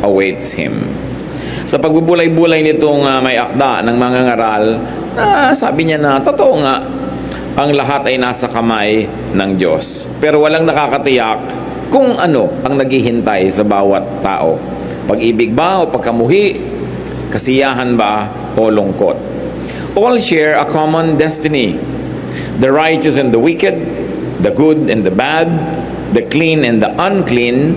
awaits him. Sa pagbubulay-bulay nitong may akda ng mga ngaral, sabi niya na totoo nga, ang lahat ay nasa kamay ng Diyos. Pero walang nakakatiyak kung ano ang naghihintay sa bawat tao. Pag-ibig ba o pagkamuhi? Kasiyahan ba o lungkot? All share a common destiny. The righteous and the wicked, the good and the bad, the clean and the unclean,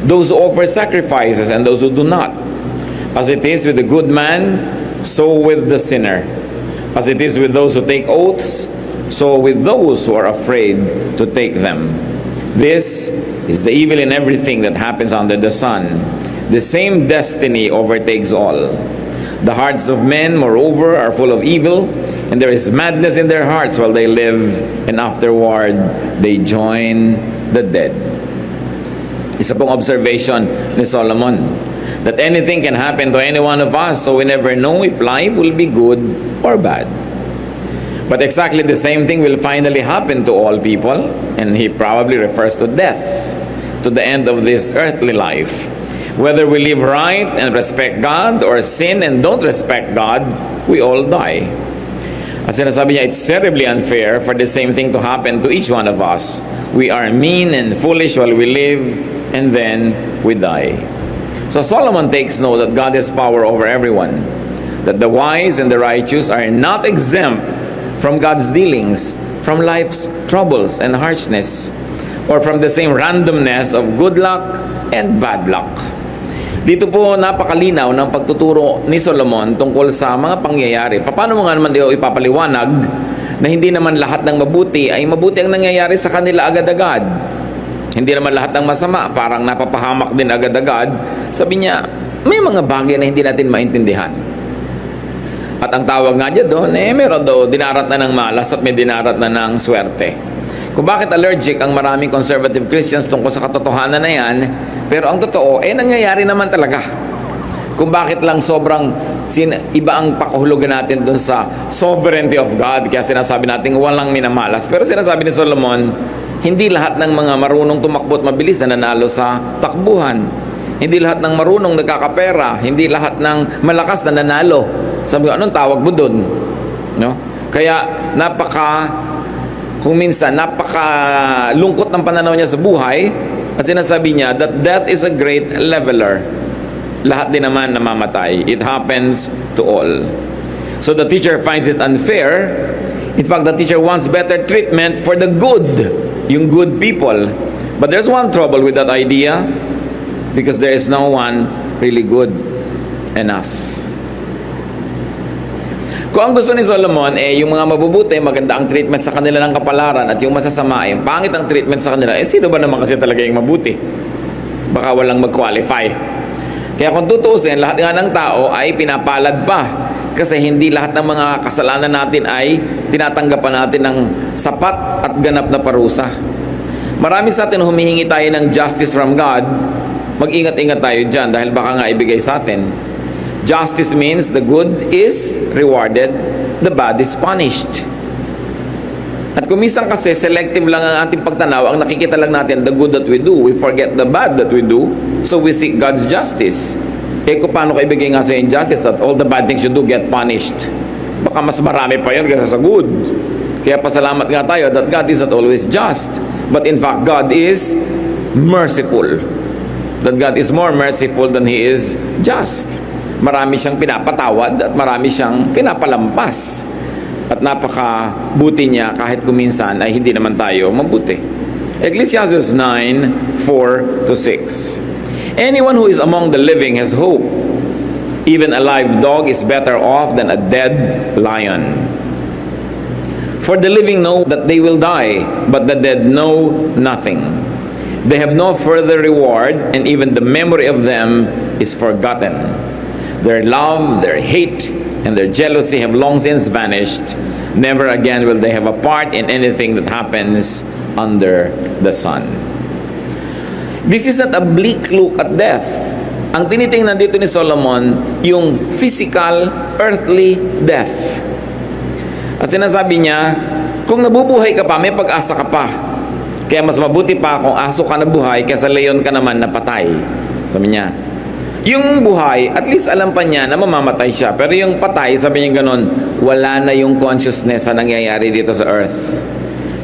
those who offer sacrifices and those who do not. As it is with the good man, so with the sinner. As it is with those who take oaths, so with those who are afraid to take them. This is the evil in everything that happens under the sun. The same destiny overtakes all. The hearts of men, moreover, are full of evil, and there is madness in their hearts while they live, and afterward they join the dead. Isa pong observation ni Solomon, that anything can happen to any one of us, so we never know if life will be good or bad. But exactly the same thing will finally happen to all people, and he probably refers to death, to the end of this earthly life. Whether we live right and respect God, or sin and don't respect God, we all die. At sinasabi niya, it's terribly unfair for the same thing to happen to each one of us. We are mean and foolish while we live, and then we die. So Solomon takes note that God has power over everyone, that the wise and the righteous are not exempt from God's dealings, from life's troubles and harshness, or from the same randomness of good luck and bad luck. Dito po napakalinaw ng pagtuturo ni Solomon tungkol sa mga pangyayari. Paano mo nga naman ipapaliwanag na hindi naman lahat ng mabuti ay mabuti ang nangyayari sa kanila agad-agad? Hindi naman lahat ng masama, parang napapahamak din agad-agad. Sabi niya, may mga bagay na hindi natin maintindihan. At ang tawag nga dyan doon, meron daw dinarat na ng malas at may dinarat na ng swerte. Kung bakit allergic ang maraming conservative Christians tungkol sa katotohanan na yan, pero ang totoo, nangyayari naman talaga. Kung bakit lang sobrang iba ang pakahulugan natin doon sa sovereignty of God, kaya sinasabi natin walang minamalas. Pero sinasabi ni Solomon, hindi lahat ng mga marunong tumakbo at mabilis na nanalo sa takbuhan. Hindi lahat ng marunong nagkakapera. Hindi lahat ng malakas na nanalo. Sabi ko, anong tawag mo doon? No? Kaya kung minsan, napakalungkot ng pananaw niya sa buhay, at sinasabi niya that death is a great leveler. Lahat din naman namamatay. It happens to all. So the teacher finds it unfair. In fact, the teacher wants better treatment for the good, yung good people. But there's one trouble with that idea, because there is no one really good enough. Kung ang gusto ni Solomon, yung mga mabubuti, maganda ang treatment sa kanila ng kapalaran, at yung masasama, yung pangit ang treatment sa kanila, sino ba naman kasi talaga yung mabuti? Baka walang mag-qualify. Kaya kung tutusin, lahat nga ng tao ay pinapalad pa. Kasi hindi lahat ng mga kasalanan natin ay tinatanggapan natin ng sapat at ganap na parusa. Marami sa atin humihingi tayo ng justice from God. Mag-ingat-ingat tayo dyan dahil baka nga ibigay sa atin. Justice means the good is rewarded, the bad is punished. At kung minsan kasi selective lang ang ating pagtanaw, ang nakikita lang natin the good that we do, we forget the bad that we do, so we seek God's justice. Kung paano ka ibigay nga sa injustice that all the bad things you do get punished? Baka mas marami pa yan kaysa sa good. Kaya pasalamat nga tayo that God is not always just, but in fact God is merciful. That God is more merciful than He is just. Marami siyang pinapatawad at marami siyang pinapalampas. At napakabuti niya kahit kuminsan ay hindi naman tayo mabuti. Ecclesiastes 9:4-6. Anyone who is among the living has hope. Even a live dog is better off than a dead lion. For the living know that they will die, but the dead know nothing. They have no further reward, and even the memory of them is forgotten. Their love, their hate, and their jealousy have long since vanished. Never again will they have a part in anything that happens under the sun. This is not a bleak look at death. Ang tinitingnan dito ni Solomon, yung physical, earthly death. At sinasabi niya, kung nabubuhay ka pa, may pag-asa ka pa. Kaya mas mabuti pa kung aso ka na buhay kaysa leon ka naman na patay. Sabi niya. Yung buhay, at least alam pa niya na mamamatay siya. Pero yung patay, sabi niya ganun, wala na yung consciousness na nangyayari dito sa earth.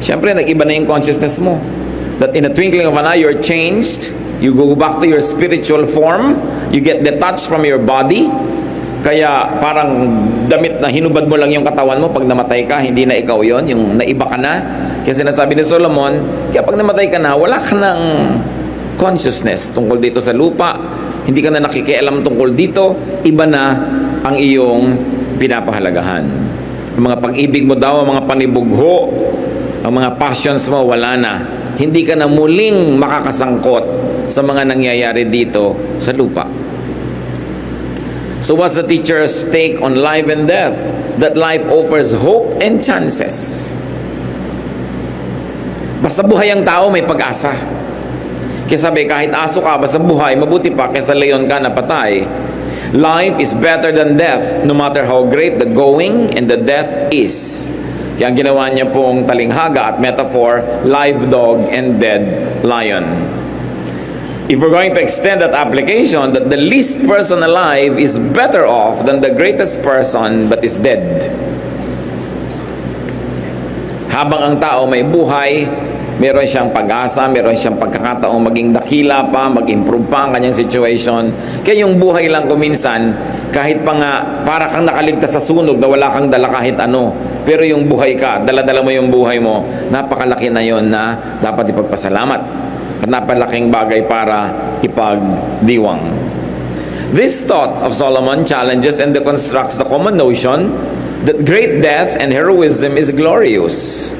Siyempre, nag-iba na yung consciousness mo. That in a twinkling of an eye, you're changed. You go back to your spiritual form. You get detached from your body. Kaya parang damit na hinubad mo lang yung katawan mo pag namatay ka, hindi na ikaw yon, yung naiba ka na. Kaya sinasabi ni Solomon, kaya pag namatay ka na, wala ka ng consciousness tungkol dito sa lupa. Hindi ka na nakikialam tungkol dito, iba na ang iyong pinapahalagahan. Ang mga pag-ibig mo daw, ang mga panibugho, ang mga passions mo, wala na. Hindi ka na muling makakasangkot sa mga nangyayari dito sa lupa. So what's the teacher's take on life and death? That life offers hope and chances. Basta buhay ang tao, may pag-asa. Kaya sabi, kahit aso ka, basta buhay, mabuti pa kaysa leon ka na patay. Life is better than death, no matter how great the going and the death is. Kaya ang ginawa niya pong talinghaga at metaphor, live dog and dead lion. If we're going to extend that application, that the least person alive is better off than the greatest person but is dead. Habang ang tao may buhay, meron siyang pag-asa, meron siyang pagkakataong maging dakila pa, mag-improve pa ang kanyang situation. Kaya yung buhay lang kuminsan, kahit pa nga para kang nakaligtas sa sunog na wala kang dala kahit ano, pero yung buhay ka, dala-dala mo yung buhay mo, napakalaki na yon na dapat ipagpasalamat. At napalaking bagay para ipagdiwang. This thought of Solomon challenges and deconstructs the common notion that great death and heroism is glorious.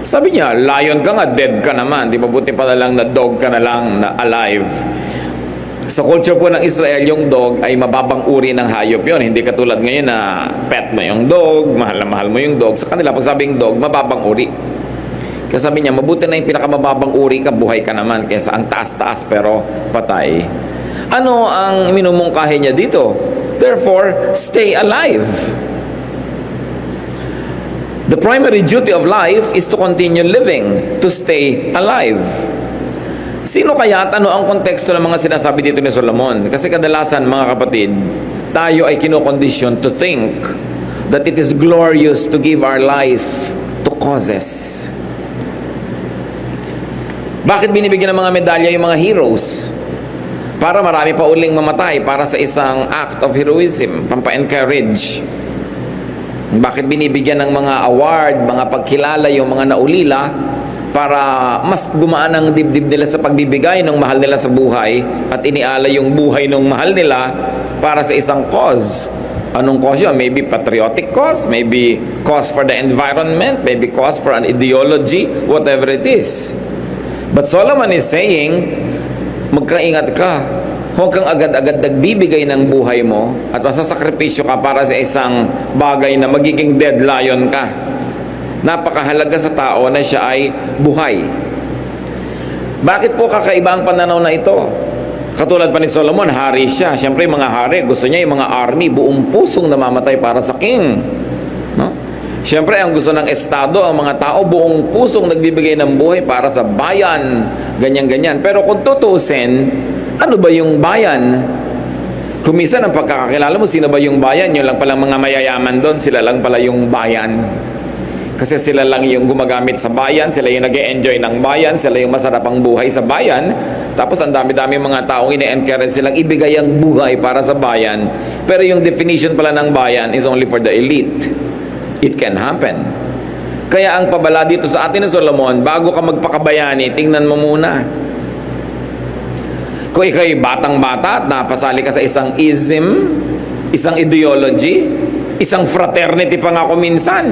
Sabi niya, lion ka nga, dead ka naman. Di ba buti pa na lang na dog ka na lang na alive. Sa culture po ng Israel, yung dog ay mababang uri ng hayop yon. Hindi katulad ngayon na pet mo yung dog, mahal na mahal mo yung dog. Sa kanila, pag sabing dog, mababang uri. Kaya sabi niya, mabuti na yung pinakamababang uri ka, buhay ka naman. Kaysa ang taas-taas pero patay. Ano ang minumungkahi niya dito? Therefore, stay alive. The primary duty of life is to continue living, to stay alive. Sino kaya at ano ang konteksto ng mga sinasabi dito ni Solomon? Kasi kadalasan, mga kapatid, tayo ay kinokondisyon to think that it is glorious to give our life to causes. Bakit binibigyan ng mga medalya yung mga heroes? Para marami pa uling mamatay para sa isang act of heroism, pampa-encourage. Bakit binibigyan ng mga award, mga pagkilala yung mga naulila para mas gumaan ang dibdib nila sa pagbibigay ng mahal nila sa buhay at iniala yung buhay ng mahal nila para sa isang cause. Anong cause yun? Maybe patriotic cause, maybe cause for the environment, maybe cause for an ideology, whatever it is. But Solomon is saying, magkaingat ka. Huwag kang agad-agad nagbibigay ng buhay mo at masasakripisyo ka para sa isang bagay na magiging dead lion ka. Napakahalaga sa tao na siya ay buhay. Bakit po kakaiba ang pananaw na ito? Katulad pa ni Solomon, hari siya. Siyempre, mga hari, gusto niya yung mga army, buong pusong namamatay para sa king. No? Siyempre, ang gusto ng estado, ang mga tao, buong pusong nagbibigay ng buhay para sa bayan. Ganyan-ganyan. Pero kung tutusin, ano ba yung bayan? Kung minsan ang pagkakakilala mo, sino ba yung bayan? Yun lang palang mga mayayaman doon, sila lang pala yung bayan. Kasi sila lang yung gumagamit sa bayan, sila yung nag-e-enjoy ng bayan, sila yung masarap ang buhay sa bayan. Tapos ang dami-dami mga taong ine-encourage silang ibigay ang buhay para sa bayan. Pero yung definition pala ng bayan is only for the elite. It can happen. Kaya ang pabala dito sa atin ni Solomon, bago ka magpakabayani, tingnan mo muna. Kung ikaw'y batang-bata at napasali ka sa isang ism, isang ideology, isang fraternity pa nga kung minsan,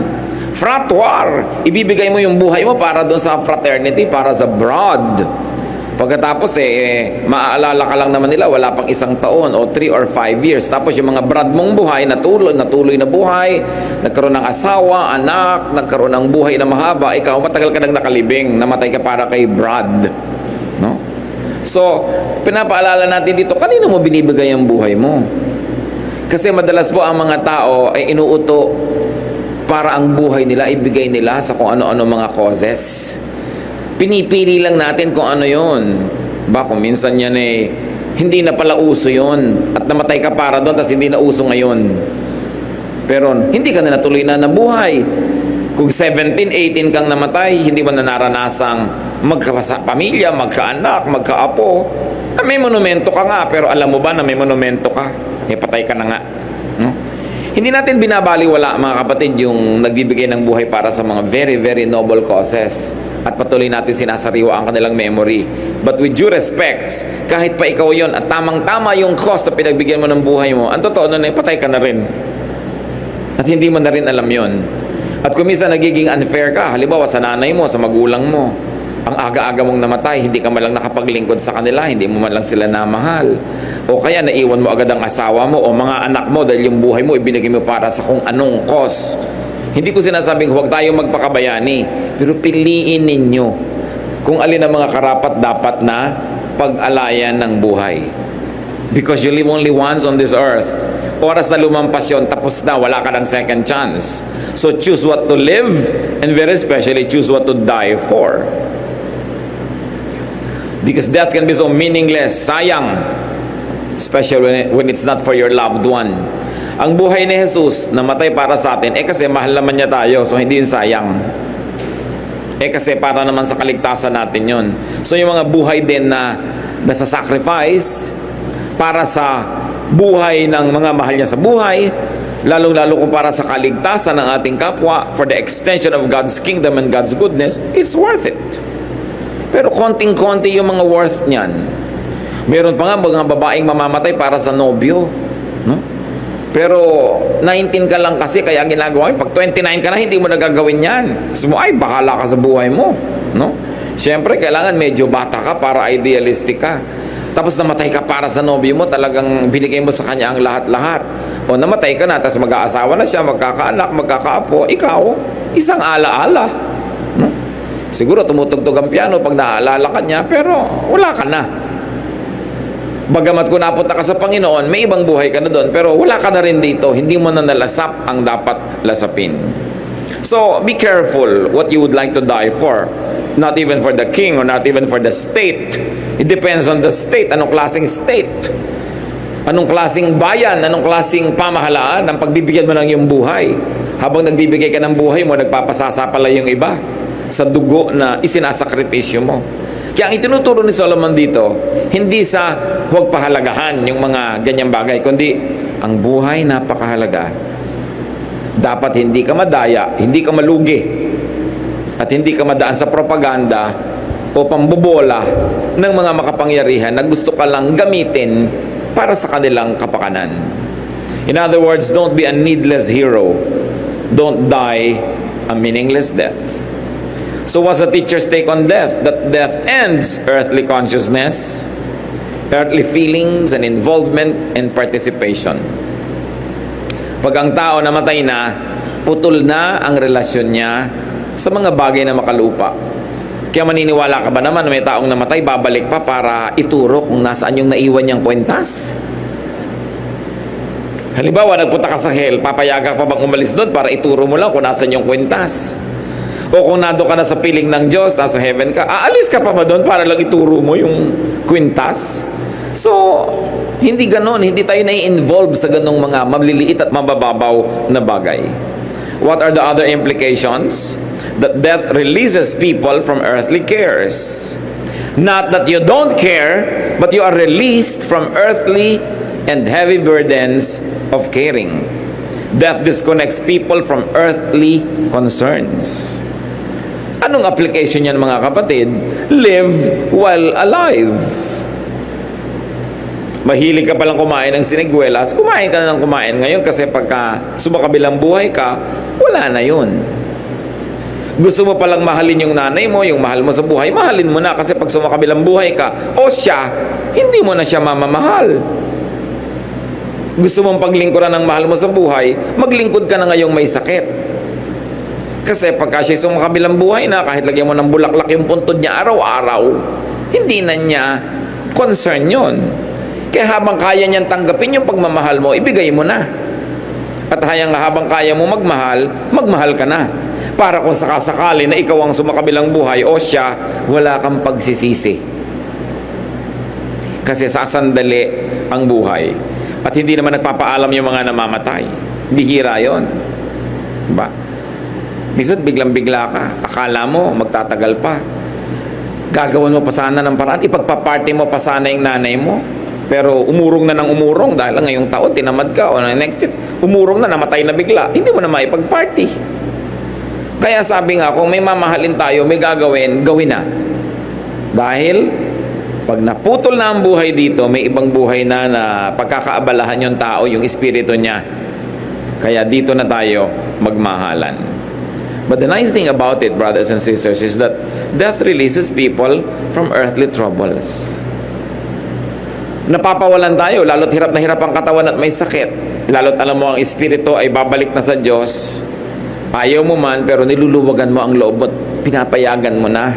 fratwar, ibibigay mo yung buhay mo para doon sa fraternity, para sa broad. Pagkatapos maaalala ka lang naman nila, wala pang isang taon o 3 or 5 years. Tapos yung mga broad mong buhay, natuloy na buhay, nagkaroon ng asawa, anak, nagkaroon ng buhay na mahaba, ikaw matagal ka nang nakalibing, namatay ka para kay broad. No? So, pinapaalala natin dito, kanino mo binibigay ang buhay mo? Kasi madalas po ang mga tao ay inuuto para ang buhay nila, ibigay nila sa kung ano-ano mga causes. Pinipili lang natin kung ano yon. Ba, kung minsan yan hindi na pala uso yun. At namatay ka para doon, tapos hindi na uso ngayon. Pero hindi ka na natuloy na nabuhay. Kung 17, 18 kang namatay, hindi mo na naranasang magkapamilya, magkaanak, magkaapo. May monumento ka nga, pero alam mo ba na may monumento ka? Patay ka na nga. No? Hindi natin binabaliwala, mga kapatid, yung nagbibigay ng buhay para sa mga very, very noble causes. At patuloy natin sinasariwa ang kanilang memory. But with due respects, kahit pa ikaw yon at tamang-tama yung cause na pinagbigyan mo ng buhay mo, ang totoo nun, patay ka na rin. At hindi mo na rin alam yon. At kung minsan nagiging unfair ka, halimbawa sa nanay mo, sa magulang mo, ang aga-aga mong namatay, hindi ka man lang nakapaglingkod sa kanila, hindi mo man lang sila namahal. O kaya naiwan mo agad ang asawa mo o mga anak mo dahil yung buhay mo ibinigay mo para sa kung anong cause. Hindi ko sinasabing huwag tayo magpakabayani, pero piliin ninyo kung alin ang mga karapat dapat na pag-alayan ng buhay. Because you live only once on this earth. Oras na lumampas yun, tapos na, wala ka ng second chance. So choose what to live and very especially choose what to die for. Because death can be so meaningless, sayang, especially when it's not for your loved one. Ang buhay ni Jesus, namatay para sa atin, kasi mahal naman niya tayo, so hindi yun sayang. Kasi para naman sa kaligtasan natin yun. So yung mga buhay din na nasa-sacrifice para sa buhay ng mga mahal niya sa buhay, lalong-lalo kung para sa kaligtasan ng ating kapwa, for the extension of God's kingdom and God's goodness, it's worth it. Pero konting-konti yung mga worth niyan. Meron pa nga mga babaeng mamamatay para sa nobyo. No? Pero 19 ka lang kasi, kaya ginagawa mo. Pag 29 ka na, hindi mo nagagawin yan. Kasi mo, ay, bahala ka sa buhay mo. No? Siyempre, kailangan medyo bata ka para idealistic ka. Tapos namatay ka para sa nobyo mo, talagang binigay mo sa kanya ang lahat-lahat. O namatay ka na, tapos mag-aasawa na siya, magkakaanak, magkakaapo. Ikaw, isang ala-ala. No? Siguro tumutugtog ang piano pag naaalala ka niya, pero wala ka na. Bagamat kung napunta ka sa Panginoon, may ibang buhay ka na doon, pero wala ka na rin dito. Hindi mo na nalasap ang dapat lasapin. So, be careful what you would like to die for. Not even for the king or not even for the state. It depends on the state. Anong klaseng state? Anong klaseng bayan? Anong klaseng pamahalaan ang pagbibigyan mo ng iyong buhay? Habang nagbibigay ka ng buhay mo, nagpapasasa pala yung iba sa dugo na isinasakripisyo mo. Kaya ang itinuturo ni Solomon dito, hindi sa huwag pahalagahan yung mga ganyang bagay, kundi ang buhay napakahalaga. Dapat hindi ka madaya, hindi ka malugi, at hindi ka madaan sa propaganda o pambobola ng mga makapangyarihan na gusto ka lang gamitin para sa kanilang kapakanan. In other words, don't be a needless hero. Don't die a meaningless death. So what's the teacher's take on death? That death ends earthly consciousness, earthly feelings and involvement and participation. Pag ang tao namatay na, putol na ang relasyon niya sa mga bagay na makalupa. Kaya maniniwala ka ba naman na may taong namatay, babalik pa para ituro kung nasaan yung naiwan niyang kwentas? Halimbawa, nagpunta ka sa hell, papayagan pa bang umalis doon para ituro mo lang kung nasaan yung kwentas? O kung nado ka na sa piling ng Diyos, nasa heaven ka, aalis ka pa ba doon para lang ituro mo yung kwintas? So, hindi ganon. Hindi tayo nai-involve sa ganong mga maliliit at mabababaw na bagay. What are the other implications? That death releases people from earthly cares. Not that you don't care, but you are released from earthly and heavy burdens of caring. Death disconnects people from earthly concerns. Anong application yan, mga kapatid? Live while alive. Mahilig ka palang kumain ng siniguelas, kumain ka na ng kumain ngayon kasi pagka sumakabilang buhay ka, wala na yun. Gusto mo palang mahalin yung nanay mo, yung mahal mo sa buhay, mahalin mo na kasi pag sumakabilang buhay ka, o siya, hindi mo na siya mamamahal. Gusto mong paglingkuran ng mahal mo sa buhay, maglingkod ka na ngayong may sakit. Kasi pagka siya sumakabilang buhay na, kahit lagyan mo ng bulaklak yung puntod niya araw-araw, hindi na niya concern yun. Kaya habang kaya niyang tanggapin yung pagmamahal mo, ibigay mo na. At habang kaya mo magmahal, magmahal ka na. Para kung sakasakali na ikaw ang sumakabilang buhay o siya, wala kang pagsisisi. Kasi sasandali ang buhay. At hindi naman nagpapaalam yung mga namamatay. Bihira yon, diba? Minsan biglang-bigla ka, akala mo magtatagal pa. Gagawan mo pa sana ng paraan, ipagpaparty mo pa sana yung nanay mo. Pero umurong na ng umurong dahil ngayong taon tinamad ka o next year, umurong na, namatay na bigla. Hindi mo na maipag-party. Kaya sabi nga, kung may mamahalin tayo, may gagawin, gawin na. Dahil pag naputol na ang buhay dito, may ibang buhay na pagkakaabalahan yung tao, yung espiritu niya. Kaya dito na tayo magmahalan. But the nice thing about it, brothers and sisters, is that death releases people from earthly troubles. Napapawalan tayo, lalo't hirap na hirap ang katawan at may sakit. Lalo't alam mo ang espiritu ay babalik na sa Diyos. Ayaw mo man, pero niluluwagan mo ang loob mo, pinapayagan mo na.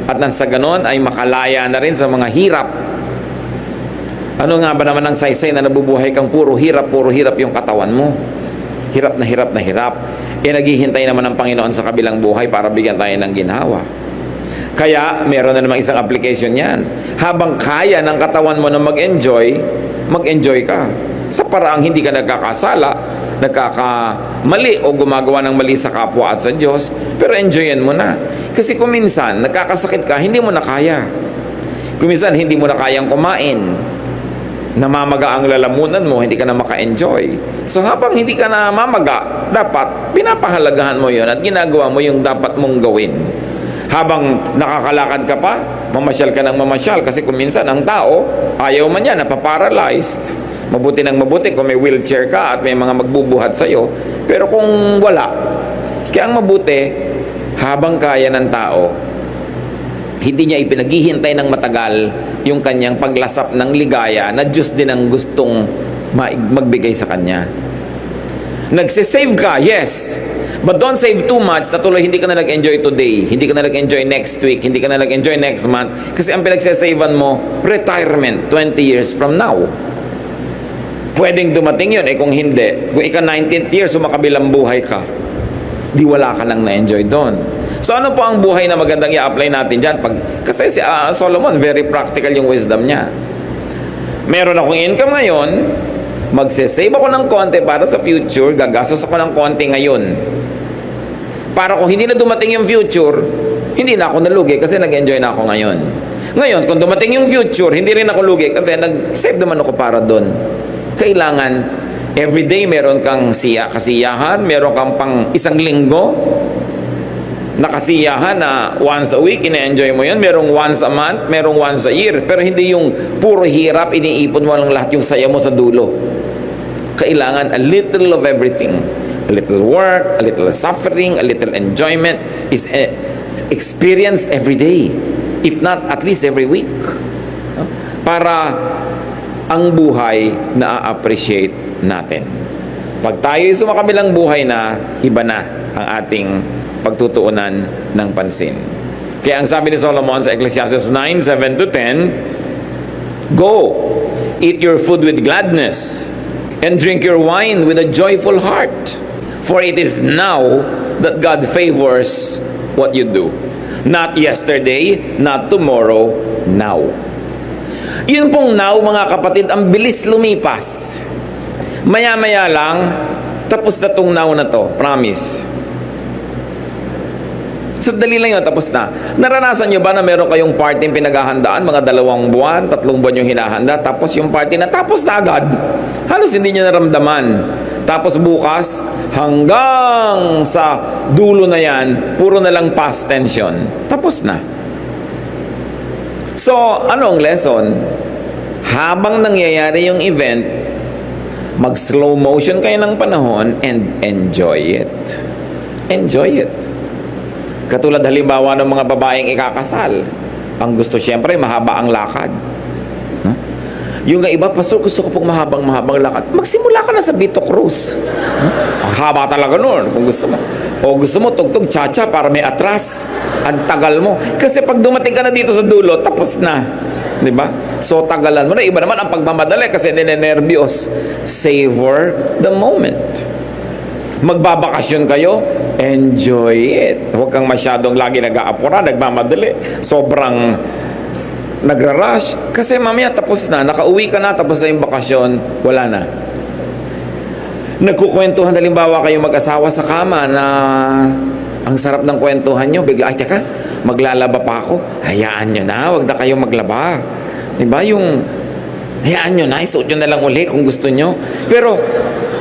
At nang sa ganon ay makalaya na rin sa mga hirap. Ano nga ba naman ang saysay na nabubuhay kang puro hirap yung katawan mo? Hirap na hirap na hirap. Naghihintay naman ang Panginoon sa kabilang buhay para bigyan tayo ng ginhawa. Kaya meron na namang isang application yan. Habang kaya ng katawan mo na mag-enjoy ka. Sa paraang hindi ka nagkakasala, nagkakamali o gumagawa ng mali sa kapwa at sa Diyos, pero enjoyin mo na. Kasi kung minsan, nagkakasakit ka, hindi mo na kaya. Kung minsan, hindi mo na kayang kumain. Namamaga ang lalamunan mo, hindi ka na maka-enjoy. So habang hindi ka na mamaga, dapat pinapahalagahan mo yon at ginagawa mo yung dapat mong gawin. Habang nakakalakad ka pa, mamasyal ka ng mamasyal. Kasi kung minsan, ang tao, ayaw man yan, napaparalyzed. Mabuti ng mabuti kung may wheelchair ka at may mga magbubuhat sa'yo. Pero kung wala, kaya ang mabuti, habang kaya ng tao, hindi niya ipinaghihintay ng matagal yung kanyang paglasap ng ligaya na Diyos din ang gustong magbigay sa kanya. Nagsisave ka, yes. But don't save too much na tuloy hindi ka na nag-enjoy today, hindi ka na nag-enjoy next week, hindi ka na nag-enjoy next month. Kasi ang pinagsasavean mo, retirement 20 years from now. Pwedeng dumating yun, kung hindi. Kung ika 19th year, sumakabilang buhay ka, di wala ka nang na-enjoy doon. So ano po ang buhay na magandang i-apply natin dyan? Kasi si Solomon, very practical yung wisdom niya. Meron akong income ngayon, magsisave ako ng konti para sa future, gagastos ako ng konti ngayon. Para kung hindi na dumating yung future, hindi na ako nalugi kasi nag-enjoy na ako ngayon. Ngayon, kung dumating yung future, hindi rin ako lugi kasi nag-save naman ako para doon. Kailangan everyday meron kang kasiyahan, meron kang pang isang linggo na kasiyahan na once a week, ina-enjoy mo yun. Merong once a month, merong once a year. Pero hindi yung puro hirap, iniipon mo lang lahat yung saya mo sa dulo. Kailangan a little of everything. A little work, a little suffering, a little enjoyment is experienced every day. If not, at least every week. Para ang buhay na-appreciate natin. Pag tayo'y sumakabilang buhay na, iba na ang ating pagtutuunan ng pansin. Kaya ang sabi ni Solomon sa Ecclesiastes 9:7-10, Go, eat your food with gladness, and drink your wine with a joyful heart. For it is now that God favors what you do. Not yesterday, not tomorrow, now. Yun pong now, mga kapatid, ang bilis lumipas. Maya-maya lang, tapos na tong now na to. Promise. Sandali lang yun, tapos na. Naranasan nyo ba na meron kayong party pinaghahandaan, mga 2 buwan, 3 buwan yung hinahanda, tapos yung party na tapos na agad. Halos hindi nyo naramdaman. Tapos bukas, hanggang sa dulo na yan, puro na lang past tension. Tapos na. So, anong lesson? Habang nangyayari yung event, mag-slow motion kayo ng panahon and enjoy it. Enjoy it. Katulad halimbawa ng mga babaeng ikakasal. Ang gusto siyempre, mahaba ang lakad. Yung iba, Pastor, gusto ko pong mahabang lakad. Magsimula ka na sa Vito Cruz. Ang haba talaga nun, kung gusto mo. O gusto mo, tugtog cha-cha para may atras. Ang tagal mo. Kasi pag dumating ka na dito sa dulo, tapos na. Diba? So, tagalan mo na. Iba naman ang pagmamadali kasi ninenervyos. Savor the moment. Magbabakasyon kayo, enjoy it. Huwag kang masyadong lagi nag-aapura, nagmamadali. Sobrang nagra-rush, kasi mamaya tapos na, nakauwi ka na, tapos na yung bakasyon, wala na. Nagkukwentuhan, halimbawa kayo mag-asawa sa kama na ang sarap ng kwentuhan nyo, bigla, ay teka, maglalaba pa ako. Hayaan nyo na, wag na kayo maglaba. Diba? Yung, hayaan nyo na, isuot nyo na lang uli kung gusto nyo. Pero,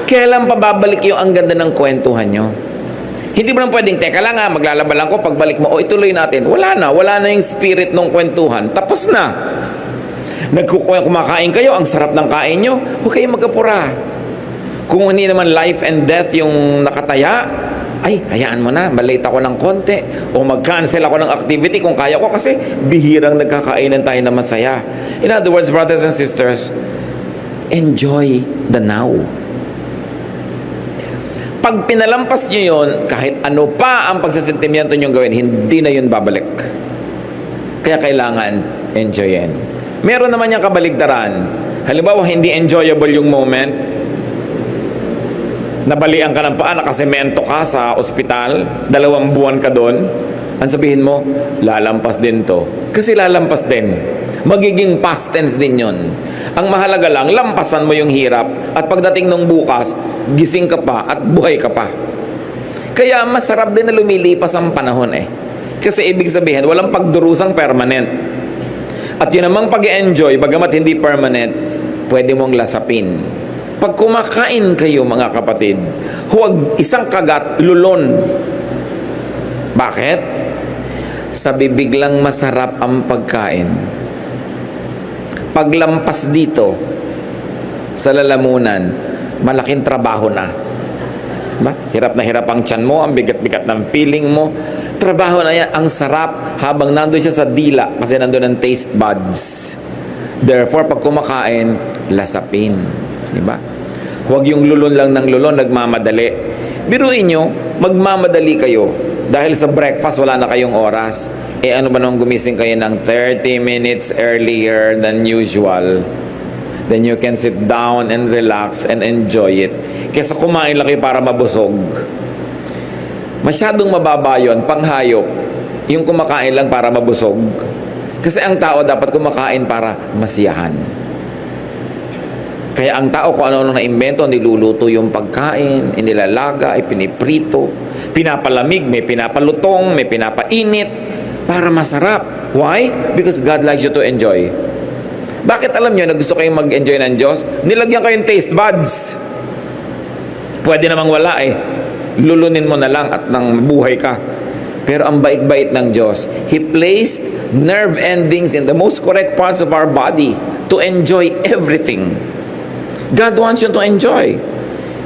kailan pa babalik yung ang ganda ng kwentuhan nyo? Hindi mo lang pwedeng, teka lang ha, maglalaba lang ko, pagbalik mo, o ituloy natin. Wala na yung spirit ng kwentuhan. Tapos na. Kumakain kayo, ang sarap ng kain nyo, huwag kayong magkapura. Kung hindi naman life and death yung nakataya, ay, hayaan mo na, malate ako ng konti, o mag-cancel ako ng activity kung kaya ko, kasi bihirang nagkakainan tayo na masaya. In other words, brothers and sisters, enjoy the now. Pag pinalampas nyo yun, kahit ano pa ang pagsasentimiento nyo gawin, hindi na yun babalik. Kaya kailangan enjoyin. Meron naman yung kabaligtaran. Halimbawa, hindi enjoyable yung moment, nabalian ka ng paa, nakasemento ka sa ospital, 2 buwan ka doon, ang sabihin mo, lalampas din to. Kasi lalampas din. Magiging past tense din yun. Ang mahalaga lang, lampasan mo yung hirap, at pagdating ng bukas, gising ka pa at buhay ka pa. Kaya masarap din na lumilipas ang panahon eh. Kasi ibig sabihin, walang pagdurusang permanent. At yun namang pag-enjoy, bagamat hindi permanent, pwede mong lasapin. Pag kumakain kayo mga kapatid, huwag isang kagat lulon. Bakit? Sa bibig lang masarap ang pagkain. Paglampas dito sa lalamunan, malaking trabaho na. Ba? Hirap na hirap ang tiyan mo, ang bigat-bigat ng feeling mo. Trabaho na yan, ang sarap habang nandun siya sa dila kasi nandun ang taste buds. Therefore, pag kumakain, lasapin. Diba? Huwag yung lulon lang ng lulon, nagmamadali. Biruin nyo, magmamadali kayo. Dahil sa breakfast, wala na kayong oras. Eh ano ba nung gumising kayo ng 30 minutes earlier than usual? Then you can sit down and relax and enjoy it. Kesa kumain lang kayo para mabusog. Masyadong mababa yun, panghayop. Yung kumakain lang para mabusog. Kasi ang tao dapat kumakain para masiyahan. Kaya ang tao kung ano-ano na-invento, niluluto yung pagkain, inilalaga, ipiniprito, pinapalamig, may pinapalutong, may pinapainit, para masarap. Why? Because God likes you to enjoy. Bakit alam nyo na gusto kayong mag-enjoy ng Diyos? Nilagyan kayong taste buds. Pwede namang wala eh. Lulunin mo na lang at nang buhay ka. Pero ang bait-bait ng Diyos, He placed nerve endings in the most correct parts of our body to enjoy everything. God wants you to enjoy.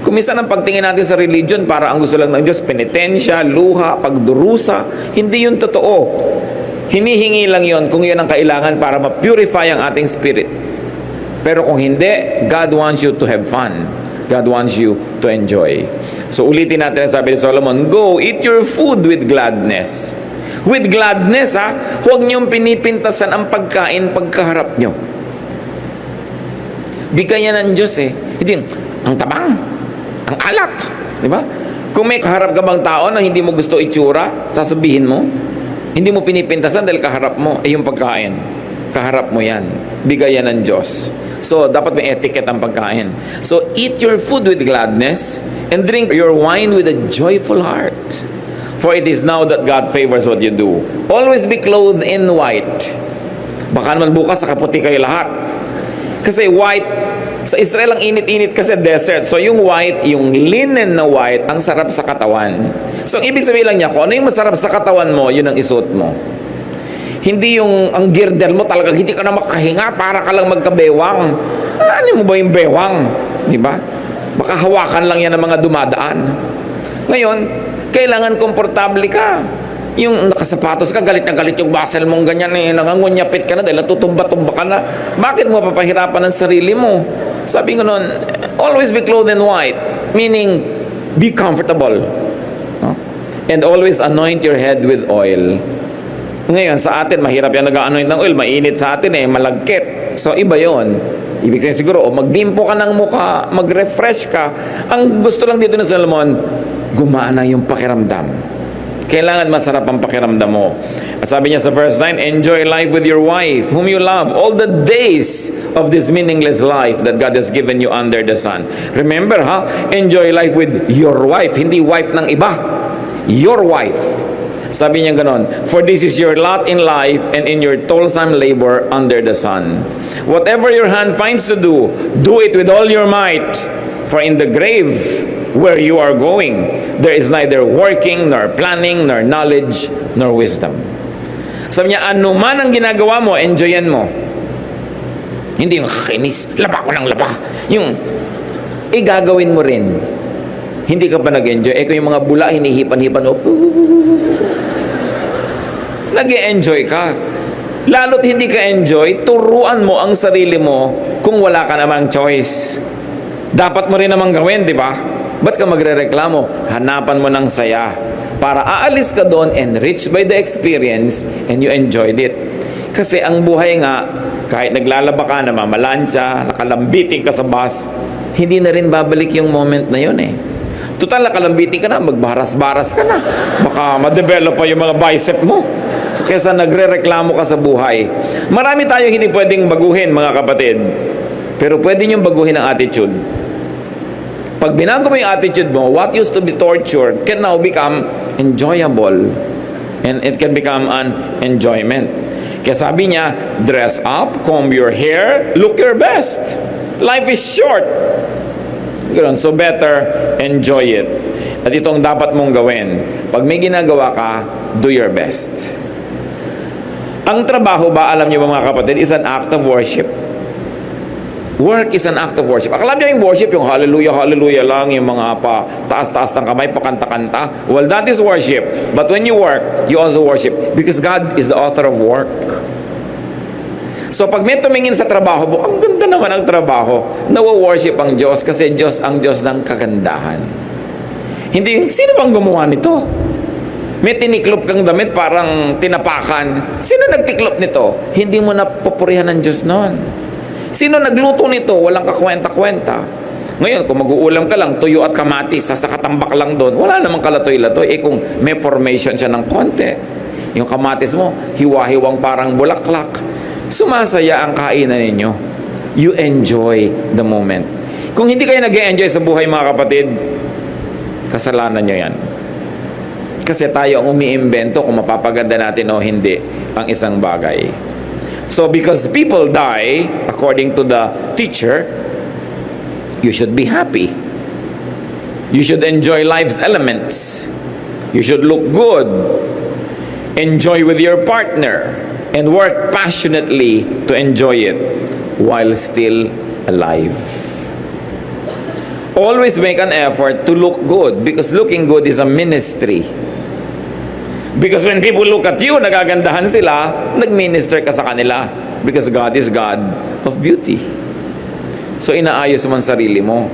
Kung minsan ang pagtingin natin sa religion, para ang gusto lang ng Diyos, penitensya, luha, pagdurusa, hindi yun totoo. Hinihingi lang yun kung yun ang kailangan para ma-purify ang ating spirit. Pero kung hindi, God wants you to have fun. God wants you to enjoy. So ulitin natin ang sabi ni Solomon, go, eat your food with gladness. With gladness, ha? Huwag niyong pinipintasan ang pagkain pagkaharap niyo. Bigayan ng Diyos eh. Hindi, ang tabang, ang alat. Di ba? Kung may kaharap ka bang tao na hindi mo gusto itsura, sasabihin mo, hindi mo pinipintasan dahil kaharap mo, yung pagkain. Kaharap mo yan. Bigayan ng Diyos. So, dapat may etiquette ang pagkain. So, eat your food with gladness and drink your wine with a joyful heart. For it is now that God favors what you do. Always be clothed in white. Baka naman bukas, nakaputi kayo lahat. Kasi white, sa Israel ang init-init kasi desert. So yung white, yung linen na white, ang sarap sa katawan. So ang ibig sabihin lang niya, kung ano yung masarap sa katawan mo, yun ang isuot mo. Hindi yung ang girdle mo talagang hindi ka na makahinga para ka lang magkabewang. Ano mo ba yung bewang? Di ba? Baka hawakan lang yan ng mga dumadaan. Ngayon, kailangan komportable ka. Yung nakasapatos ka, galit na galit yung muscle mong ganyan eh, nangangunyapit ka na dahil natutumba-tumba ka na. Bakit mo papahirapan ang sarili mo? Sabi ko noon, always be clothed in white, meaning be comfortable. No? And always anoint your head with oil. Ngayon, sa atin, mahirap yan nag-anoint ng oil, mainit sa atin eh, malagkit. So, iba yon. Ibig sabihin siguro, magbimpo ka ng mukha, mag-refresh ka. Ang gusto lang dito ng Solomon, gumana yung pakiramdam. Kailangan masarap ang pakiramdam mo. At sabi niya sa verse 9, enjoy life with your wife, whom you love, all the days of this meaningless life that God has given you under the sun. Remember enjoy life with your wife, hindi wife ng iba. Your wife. Sabi niya ganon, for this is your lot in life and in your toilsome labor under the sun. Whatever your hand finds to do, do it with all your might. For in the grave where you are going, there is neither working, nor planning, nor knowledge, nor wisdom. Sabi niya, ano man ang ginagawa mo, enjoyan mo. Hindi yung kakainis, laba ko ng laba. Yung, igagawin mo rin. Hindi ka pa nag-enjoy. Kung yung mga bula, hinihipan-hipan, nag-enjoy ka. Lalo't hindi ka enjoy, turuan mo ang sarili mo kung wala ka namang choice. Dapat mo rin namang gawin, di ba? Ba't ka magre-reklamo? Hanapan mo ng saya para aalis ka doon enriched by the experience and you enjoyed it. Kasi ang buhay nga, kahit naglalaba ka, namamalansya, nakalambiting ka sa bus, hindi na rin babalik yung moment na yun Total, nakalambiting ka na, magbaras-baras ka na. Baka ma-develop pa yung mga bicep mo. So, kesa nagre-reklamo ka sa buhay. Marami tayong hindi pwedeng baguhin, mga kapatid. Pero pwede niyong baguhin ang attitude. Pag binago mo yung attitude mo, what used to be torture can now become enjoyable. And it can become an enjoyment. Kaya sabi niya, dress up, comb your hair, look your best. Life is short. Ganun. So better, enjoy it. At itong dapat mong gawin. Pag may ginagawa ka, do your best. Ang trabaho ba, alam niyo ba mga kapatid, is an act of worship. Work is an act of worship. Akala niyo yung worship, yung hallelujah, hallelujah lang, yung mga pa taas-taas ng kamay, pakanta-kanta. Well, that is worship. But when you work, you also worship. Because God is the author of work. So pag may tumingin sa trabaho mo, ang ganda naman ang trabaho, nawo-worship ang Diyos kasi Diyos ang Diyos ng kagandahan. Hindi yung, sino bang gumawa nito? May tiniklop kang damit, parang tinapakan. Sino nagtiklop nito? Hindi mo napupurihan ng Diyos noon. Sino nagluto nito? Walang kakwenta-kwenta. Ngayon, kung mag-uulam ka lang, tuyo at kamatis, sa katambak lang doon, wala namang kalatoy-latoy. Kung may formation siya ng konti, yung kamatis mo, hiwa-hiwang parang bulaklak, sumasaya ang kainan ninyo. You enjoy the moment. Kung hindi kayo nag-enjoy sa buhay, mga kapatid, kasalanan nyo yan. Kasi tayo ang umiimbento kung mapapaganda natin o hindi ang isang bagay. So because people die, according to the teacher, you should be happy. You should enjoy life's elements. You should look good. Enjoy with your partner. And work passionately to enjoy it while still alive. Always make an effort to look good because looking good is a ministry. Because when people look at you, nagagandahan sila, nag-minister ka sa kanila. Because God is God of beauty. So inaayos mo ang sarili mo.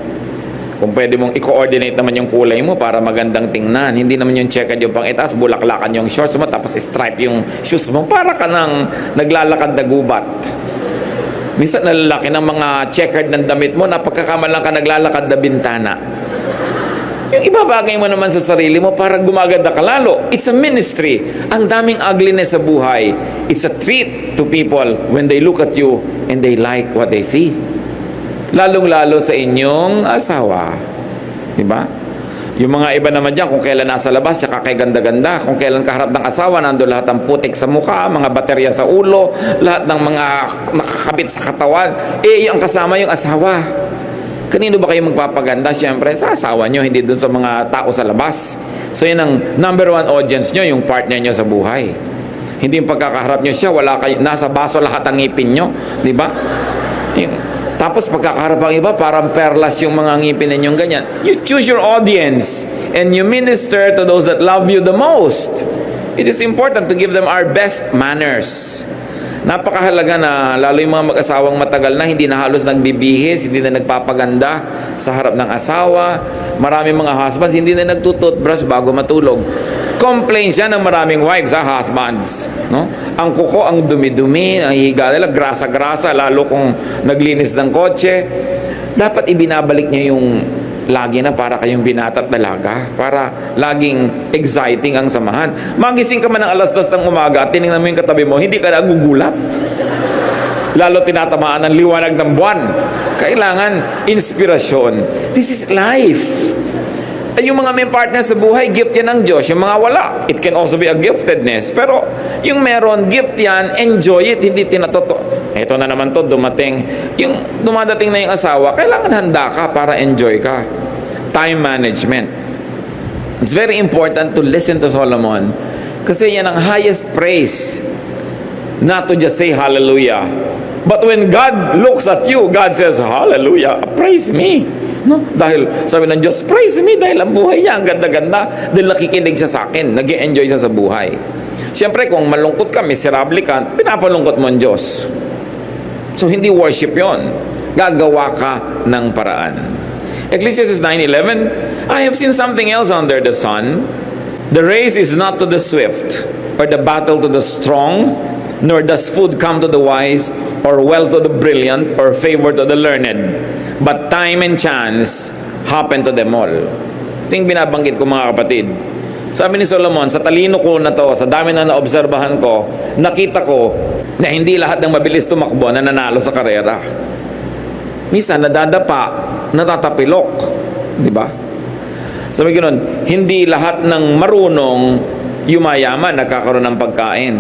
Kung pwede mong i-coordinate naman yung kulay mo para magandang tingnan. Hindi naman yung checkered yung pang-itaas, bulaklakan yung shorts mo, tapos stripe yung shoes mo. Para ka nang naglalakad na gubat. Minsan nalalaki ng mga checkered ng damit mo, napagkakamalang ka naglalakad na bintana. Yung ibabagay mo naman sa sarili mo para gumaganda ka lalo. It's a ministry. Ang daming ugliness sa buhay. It's a treat to people when they look at you and they like what they see. Lalong-lalo sa inyong asawa. Diba? Yung mga iba naman dyan, kung kailan nasa labas, tsaka kay ganda-ganda. Kung kailan kaharap ng asawa, nando lahat ng putik sa mukha, mga baterya sa ulo, lahat ng mga nakakabit sa katawan. Yung kasama yung asawa. Kanino ba kayo magpapaganda? Siyempre, sa asawa nyo, hindi dun sa mga tao sa labas. So yun ang number one audience nyo, yung partner nyo sa buhay. Hindi yung pagkakaharap nyo siya, wala kayo, nasa baso lahat ang ngipin nyo. Diba? Tapos pagkakaharap ang iba, parang perlas yung mga ngipin ninyong ganyan. You choose your audience and you minister to those that love you the most. It is important to give them our best manners. Napakahalaga na, lalo yung mga mag-asawang matagal na, hindi na halos nagbibihis, hindi na nagpapaganda sa harap ng asawa. Maraming mga husbands, hindi na nagtututbrush bago matulog. Complain siya ng maraming wives, husbands. No? Ang kuko, ang dumi-dumi, ang higa nila, grasa-grasa, lalo kung naglinis ng kotse. Dapat ibinabalik niya yung lagi na para kayong binata at dalaga, para laging exciting ang samahan. Magising ka man ng 2:00 ng umaga at tinignan mo yung katabi mo, hindi ka nagugulat. Lalo tinatamaan ng liwanag ng buwan. Kailangan inspirasyon. This is life. Yung mga may partner sa buhay, gift yan ng Diyos. Yung mga wala, it can also be a giftedness. Pero yung meron, gift yan, enjoy it, hindi tinatoto. Ito na naman to, dumating. Yung dumadating na yung asawa, kailangan handa ka para enjoy ka. Time management. It's very important to listen to Solomon kasi yan ang highest praise. Not to just say hallelujah. But when God looks at you, God says, hallelujah, praise me. No? Dahil sabi ng Diyos, praise me dahil ang buhay niya, ang ganda-ganda. Dahil nakikinig siya sa akin, nag-enjoy siya sa buhay. Siyempre, kung malungkot ka, miserable ka, pinapalungkot mo ang Diyos. So, hindi worship yon. Gagawa ka ng paraan. Ecclesiastes 9:11, I have seen something else under the sun. The race is not to the swift, or the battle to the strong, nor does food come to the wise, or wealth to the brilliant, or favor to the learned. But time and chance happen to them all. Ito yung binabanggit ko mga kapatid. Sabi ni Solomon, sa talino ko na to, sa dami na naobserbahan ko, nakita ko na hindi lahat ng mabilis tumakbo na nanalo sa karera. Minsan nadadapa, natatapilok, di ba? Sabi ganoon, hindi lahat ng marunong yumayaman nagkakaroon ng pagkain.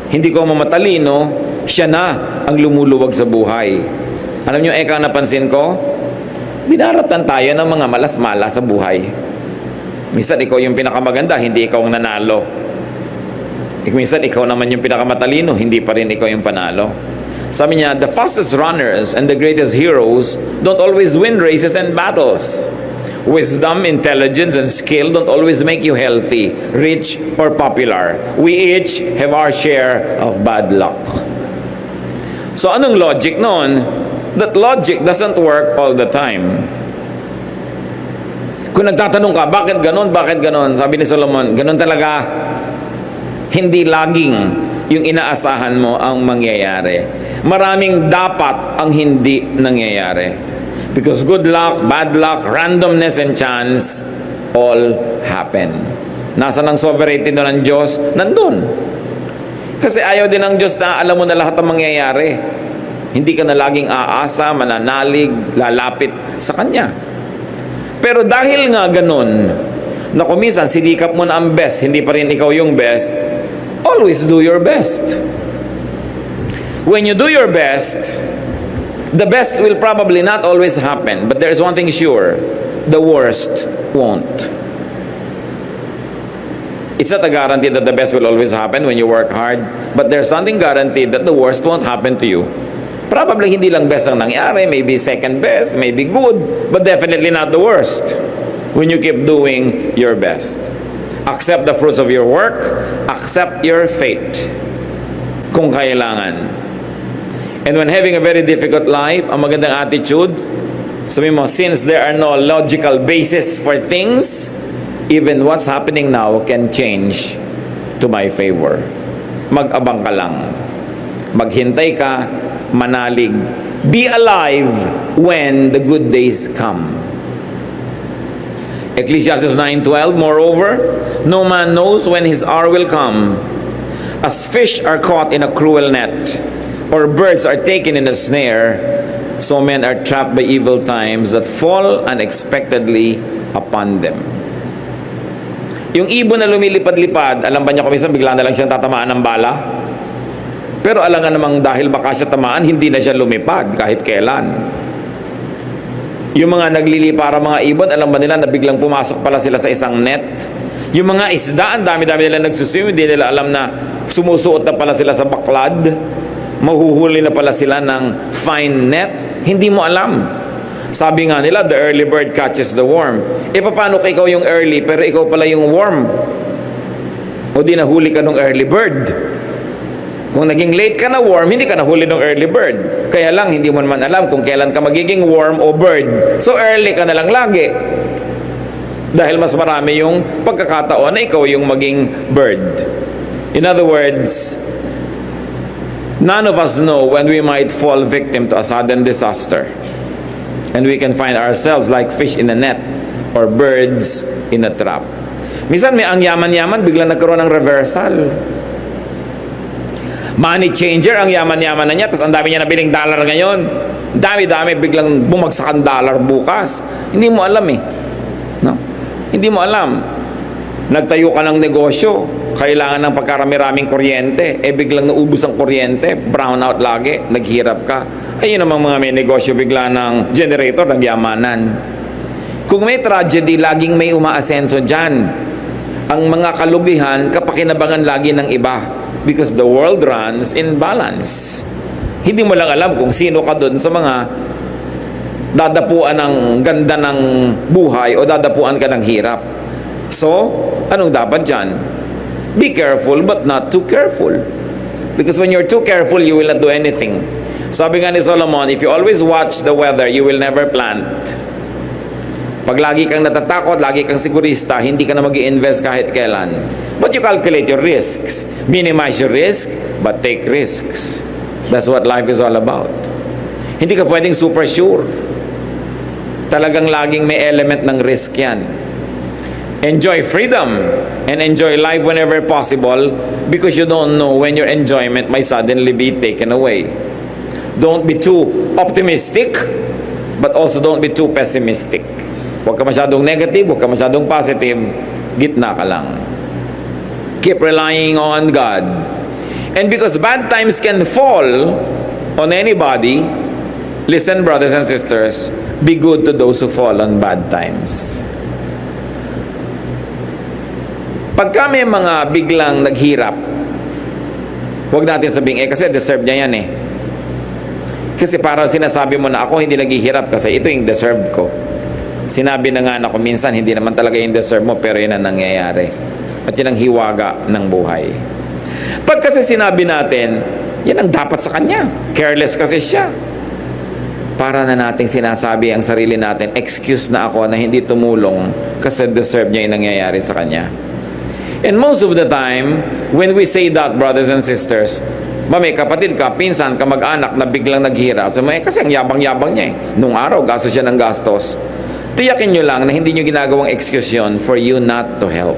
Hindi ko mamatalino, siya na ang lumuluwag sa buhay. Alam niyo, napansin ko, dinaratan tayo ng mga malas-mala sa buhay. Minsan ikaw yung pinakamaganda, hindi ikaw ang nanalo. Minsan ikaw naman yung pinakamatalino, hindi pa rin ikaw yung panalo. Sabi niya, the fastest runners and the greatest heroes don't always win races and battles. Wisdom, intelligence, and skill don't always make you healthy, rich, or popular. We each have our share of bad luck. So anong logic noon? That logic doesn't work all the time. Kung nagtatanong ka, bakit ganon? Bakit ganon? Sabi ni Solomon, ganon talaga. Hindi laging yung inaasahan mo ang mangyayari. Maraming dapat ang hindi nangyayari. Because good luck, bad luck, randomness, and chance all happen. Nasa ng sovereignty ng Diyos? Nandun. Kasi ayaw din ng Diyos na alam mo na lahat ang mangyayari. Hindi ka na laging aasa, mananalig, lalapit sa Kanya. Pero dahil nga ganun, na kumisan sinikap mo na ang best, hindi pa rin ikaw yung best, always do your best. When you do your best, the best will probably not always happen, but there's one thing sure, the worst won't. It's not a guarantee that the best will always happen when you work hard, but there's something guaranteed that the worst won't happen to you. Probably hindi lang best ang nangyari, maybe second best, maybe good, but definitely not the worst when you keep doing your best. Accept the fruits of your work, accept your fate kung kailangan. And when having a very difficult life, ang magandang attitude, sabi mo, since there are no logical basis for things, even what's happening now can change to my favor. Mag-abang ka lang. Maghintay ka, manalig. Be alive when the good days come. Ecclesiastes 9:12, moreover, no man knows when his hour will come. As fish are caught in a cruel net, or birds are taken in a snare, so men are trapped by evil times that fall unexpectedly upon them. Yung ibon na lumilipad-lipad, alam ba niya kung minsan bigla na lang siyang tatamaan ng bala? Pero alam nga namang dahil baka siya tamaan, hindi na siya lumipad kahit kailan. Yung mga naglilipara mga ibon, alam ba nila na biglang pumasok pala sila sa isang net? Yung mga isda, ang dami-dami nila nagsuswim, hindi nila alam na sumusuot na pala sila sa baklad, mahuhuli na pala sila ng fine net, hindi mo alam. Sabi nga nila, the early bird catches the worm. E paano ka ikaw yung early, pero ikaw pala yung worm? O di nahuli ka ng early bird? Kung naging late ka na worm, hindi ka nahuli ng early bird. Kaya lang, hindi mo naman alam kung kailan ka magiging worm o bird. So early ka na lang lagi. Dahil mas marami yung pagkakataon na ikaw yung maging bird. In other words, none of us know when we might fall victim to a sudden disaster. And we can find ourselves like fish in a net or birds in a trap. Minsan may ang yaman-yaman, biglang nagkaroon ng reversal. Money changer, ang yaman-yaman na niya, tapos ang dami niya nabiling dollar ngayon. Dami-dami, biglang bumagsak ang dollar bukas. Hindi mo alam eh. No? Hindi mo alam. Nagtayo ka ng negosyo, kailangan ng pagkarami-raming kuryente, biglang naubos ang kuryente, brown out lagi, naghirap ka. Ayun namang mga may negosyo, bigla ng generator, nagyamanan. Kung may tragedy, laging may umaasenso dyan. Ang mga kalugihan, kapakinabangan lagi ng iba. Because the world runs in balance. Hindi mo lang alam kung sino ka doon sa mga dadapuan ng ganda ng buhay o dadapuan ka ng hirap. So, anong dapat dyan? Be careful but not too careful. Because when you're too careful, you will not do anything. Sabi nga ni Solomon, if you always watch the weather, you will never plant. Pag lagi kang natatakot, lagi kang sigurista, hindi ka na mag-i-invest kahit kailan. But you calculate your risks. Minimize your risk, but take risks. That's what life is all about. Hindi ka pwedeng super sure. Talagang laging may element ng risk yan. Enjoy freedom and enjoy life whenever possible because you don't know when your enjoyment might suddenly be taken away. Don't be too optimistic, but also don't be too pessimistic. Huwag ka masyadong negative, huwag ka masyadong positive, gitna ka lang. Keep relying on God. And because bad times can fall on anybody, listen, brothers and sisters, be good to those who fall on bad times. Pagka may mga biglang naghirap, huwag natin sabihin, kasi deserve niya yan eh. Kasi parang sinasabi mo na ako hindi naghihirap kasi ito yung deserved ko. Sinabi na nga ako minsan, hindi naman talaga yung deserve mo, pero yun ang nangyayari. At yun ang hiwaga ng buhay. Pag kasi sinabi natin, yan ang dapat sa kanya. Careless kasi siya. Para na nating sinasabi ang sarili natin, excuse na ako na hindi tumulong kasi deserve niya yung nangyayari sa kanya. And most of the time, when we say that, brothers and sisters, may kapatid ka, pinsan ka, mag-anak na biglang naghirap. So, kasi ang yabang-yabang niya eh. Nung araw, gastos siya ng gastos. Tiyakin nyo lang na hindi nyo ginagawang excuse yun for you not to help.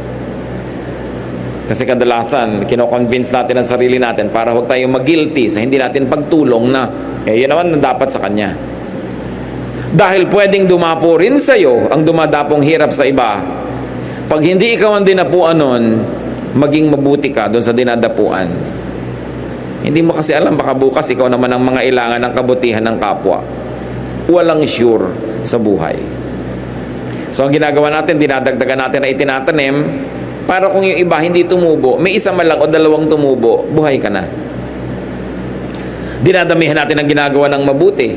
Kasi kadalasan, kinoconvince natin ang sarili natin para huwag tayong mag-guilty sa hindi natin pagtulong na, yun naman na dapat sa kanya. Dahil pwedeng dumapo rin sa'yo ang dumadapong hirap sa iba. Pag hindi ikaw ang dinapuan nun, maging mabuti ka doon sa dinadapuan. Hindi mo kasi alam, baka bukas ikaw naman ang mga ilangan ng kabutihan ng kapwa. Walang sure sa buhay. So ang ginagawa natin, dinadagdagan natin na itinatanim, para kung yung iba hindi tumubo, may isa man lang o dalawang tumubo, buhay ka na. Dinadamihan natin ang ginagawa ng mabuti.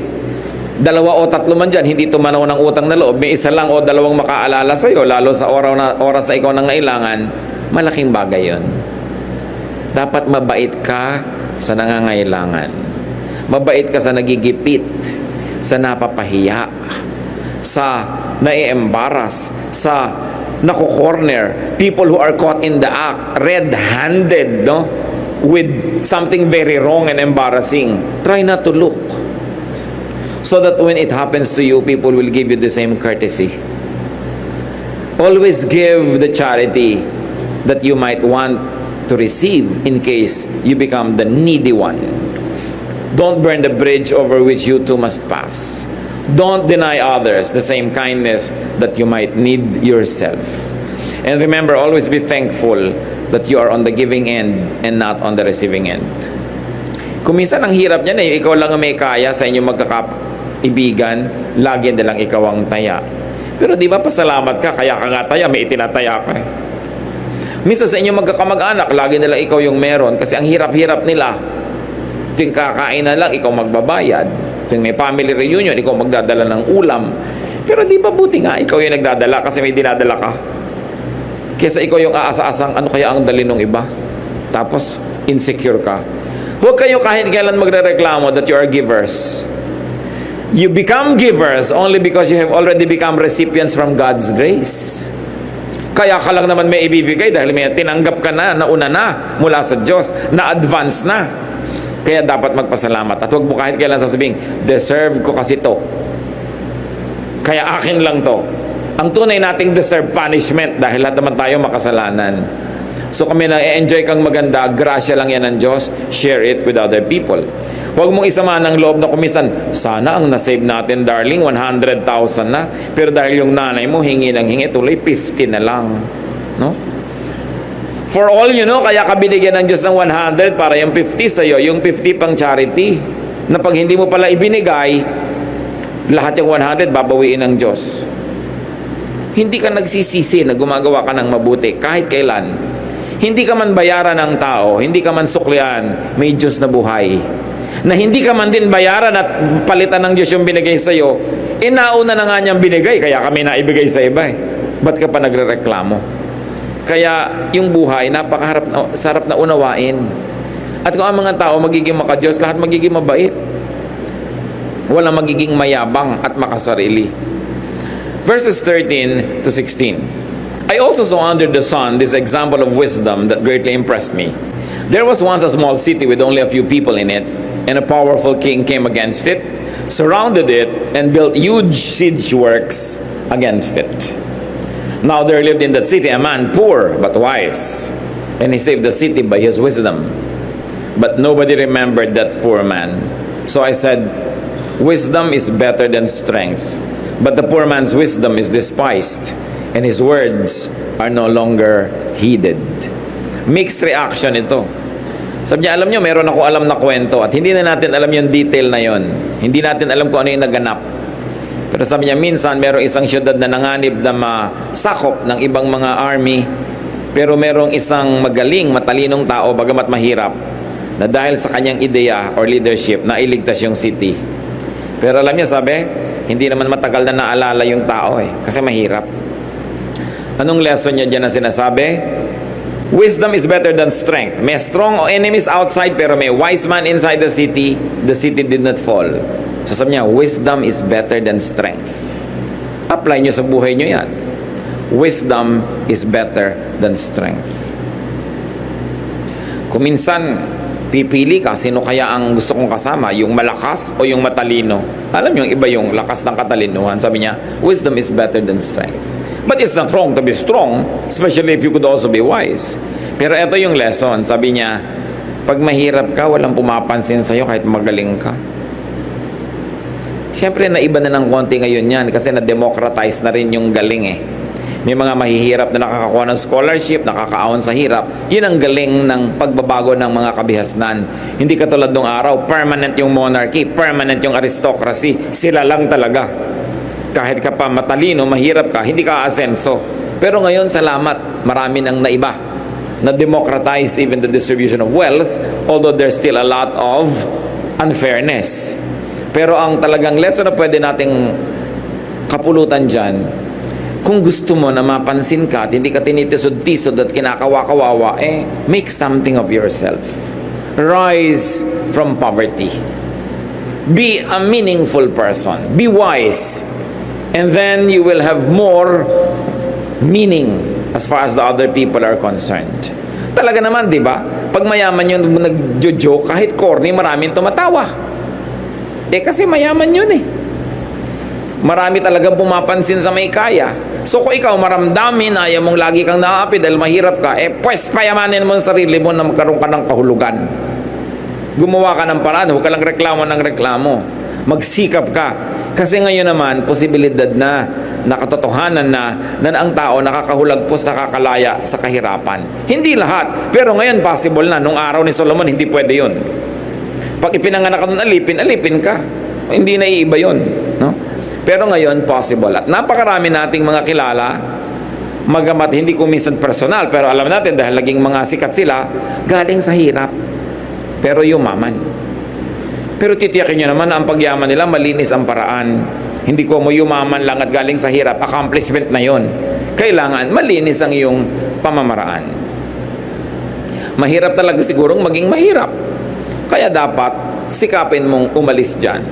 2 o 3 man dyan, hindi tumanaw ng utang na loob, may isa lang o 2 makaalala sa'yo, lalo sa oras na ikaw nangailangan, malaking bagay yon. Dapat mabait ka sa nangangailangan. Mabait ka sa nagigipit, sa napapahiya, sa nai-embarrass, sa nakukorner, people who are caught in the act, red-handed, no? With something very wrong and embarrassing. Try not to look. So that when it happens to you, people will give you the same courtesy. Always give the charity that you might want to receive in case you become the needy one. Don't burn the bridge over which you too must pass. Don't deny others the same kindness that you might need yourself. And remember, always be thankful that you are on the giving end and not on the receiving end. Kung minsan ang hirap niyan ikaw lang ang may kaya sa inyong magkakaibigan, lagi na lang ikaw ang taya. Pero di ba pasalamat ka, kaya ka nga taya, may itinataya ka eh. Minsan sa inyong magkakamag-anak, lagi nila ikaw yung meron kasi ang hirap-hirap nila. Tuwing kakain na lang, ikaw magbabayad. Tuwing may family reunion, ikaw magdadala ng ulam. Pero di ba buti nga, ikaw yung nagdadala kasi may dinadala ka. Kesa ikaw yung aasa-asang ano kaya ang dali ng iba. Tapos, insecure ka. Huwag kayo kahit kailan magre-reklamo that you are givers. You become givers only because you have already become recipients from God's grace. Kaya ka lang naman may ibibigay dahil may tinanggap ka na, nauna na mula sa Diyos, na-advance na. Kaya dapat magpasalamat. At huwag mo kahit kailan sasabing, deserve ko kasi to. Kaya akin lang to. Ang tunay nating deserve punishment dahil lahat naman tayo makasalanan. So kami na-enjoy kang maganda, grasya lang yan ng Diyos, share it with other people. Huwag mong isama ng loob na kumisan, sana ang nasave natin darling, 100,000 na. Pero dahil yung nanay mo hingi ng hingi, tuloy 50 na lang. No? For all you know, kaya ka binigyan ng Diyos ng 100 para yung 50 sa'yo, yung 50 pang charity. Na pag hindi mo pala ibinigay, lahat yung 100 babawiin ng Diyos. Hindi ka nagsisisi na gumagawa ka ng mabuti kahit kailan. Hindi ka man bayaran ng tao, hindi ka man suklian, may Diyos na buhay. Na hindi ka man din bayaran at palitan ng Diyos yung binigay sa'yo, nauna na nga niyang binigay, kaya kami naibigay sa iba eh. Ba't ka pa nagrereklamo? Kaya yung buhay, sarap na unawain. At kung ang mga tao magiging maka-Diyos, lahat magiging mabait. Walang magiging mayabang at makasarili. Verses 13 to 16. I also saw under the sun this example of wisdom that greatly impressed me. There was once a small city with only a few people in it, and a powerful king came against it, surrounded it, and built huge siege works against it. Now there lived in that city a man poor but wise, and he saved the city by his wisdom. But nobody remembered that poor man. So I said, wisdom is better than strength, but the poor man's wisdom is despised, and his words are no longer heeded. Mixed reaction ito. Sabi niya, alam niyo, meron ako alam na kwento at hindi na natin alam yung detail na yon. Hindi natin alam kung ano yung naganap. Pero sabi niya, minsan merong isang syudad na nanganib na masakop ng ibang mga army, pero merong isang magaling, matalinong tao, bagamat mahirap, na dahil sa kanyang ideya or leadership, nailigtas yung city. Pero alam niya, sabi, hindi naman matagal na naalala yung tao kasi mahirap. Anong lesson niya dyan na sinasabi? Wisdom is better than strength. May strong enemies outside pero may wise man inside the city did not fall. So sabi niya, wisdom is better than strength. Apply niyo sa buhay niyo yan. Wisdom is better than strength. Kung minsan, pipili ka, sino kaya ang gusto kong kasama? Yung malakas o yung matalino? Alam niyo, iba yung lakas ng katalinuhan. Sabi niya, wisdom is better than strength. But it's not wrong to be strong, especially if you could also be wise. Pero ito yung lesson. Sabi niya, pag mahirap ka, walang pumapansin sa'yo kahit magaling ka. Siyempre, naiba na ng konti ngayon yan kasi na-democratize na rin yung galing May mga mahihirap na nakakakuha ng scholarship, nakakaahon sa hirap. Yun ang galing ng pagbabago ng mga kabihasnan. Hindi katulad nung araw, permanent yung monarchy, permanent yung aristocracy. Sila lang talaga. Kahit ka pa matalino, mahirap ka, hindi ka asenso. Pero ngayon, salamat, marami nang naiba. Na-democratize even the distribution of wealth, although there's still a lot of unfairness. Pero ang talagang lesson na pwede nating kapulutan dyan, kung gusto mo na mapansin ka at hindi ka tinitisod-tisod at kinakawa-kawawa, make something of yourself. Rise from poverty. Be a meaningful person. Be wise. And then you will have more meaning as far as the other people are concerned. Talaga naman, di ba? Pag mayaman yung nag-joke, kahit corny, maraming tumatawa. Kasi mayaman yun Marami talagang pumapansin sa may kaya. So kung ikaw maramdamin, ayaw mong lagi kang naapid dahil mahirap ka, pues payamanin mo ang sarili mo na magkaroon ka ng kahulugan. Gumawa ka ng paraan, huwag ka lang reklamo ng reklamo. Magsikap ka. Kasi ngayon naman, posibilidad na, nakatotohanan na ang tao nakakahulagpos, nakakalaya sa kahirapan. Hindi lahat. Pero ngayon, possible na. Nung araw ni Solomon, hindi pwede yun. Pag ipinanganak ka nun, alipin ka. Hindi na iiba yun. No? Pero ngayon, possible. At napakarami nating mga kilala, magamat hindi ko minsan personal, pero alam natin dahil laging mga sikat sila, galing sa hirap. Pero yumaman. Pero titiyakin nyo naman na ang pagyaman nila, malinis ang paraan. Hindi ko mo yumaman lang at galing sa hirap, accomplishment na yon. Kailangan malinis ang iyong pamamaraan. Mahirap talaga sigurong maging mahirap. Kaya dapat sikapin mong umalis dyan.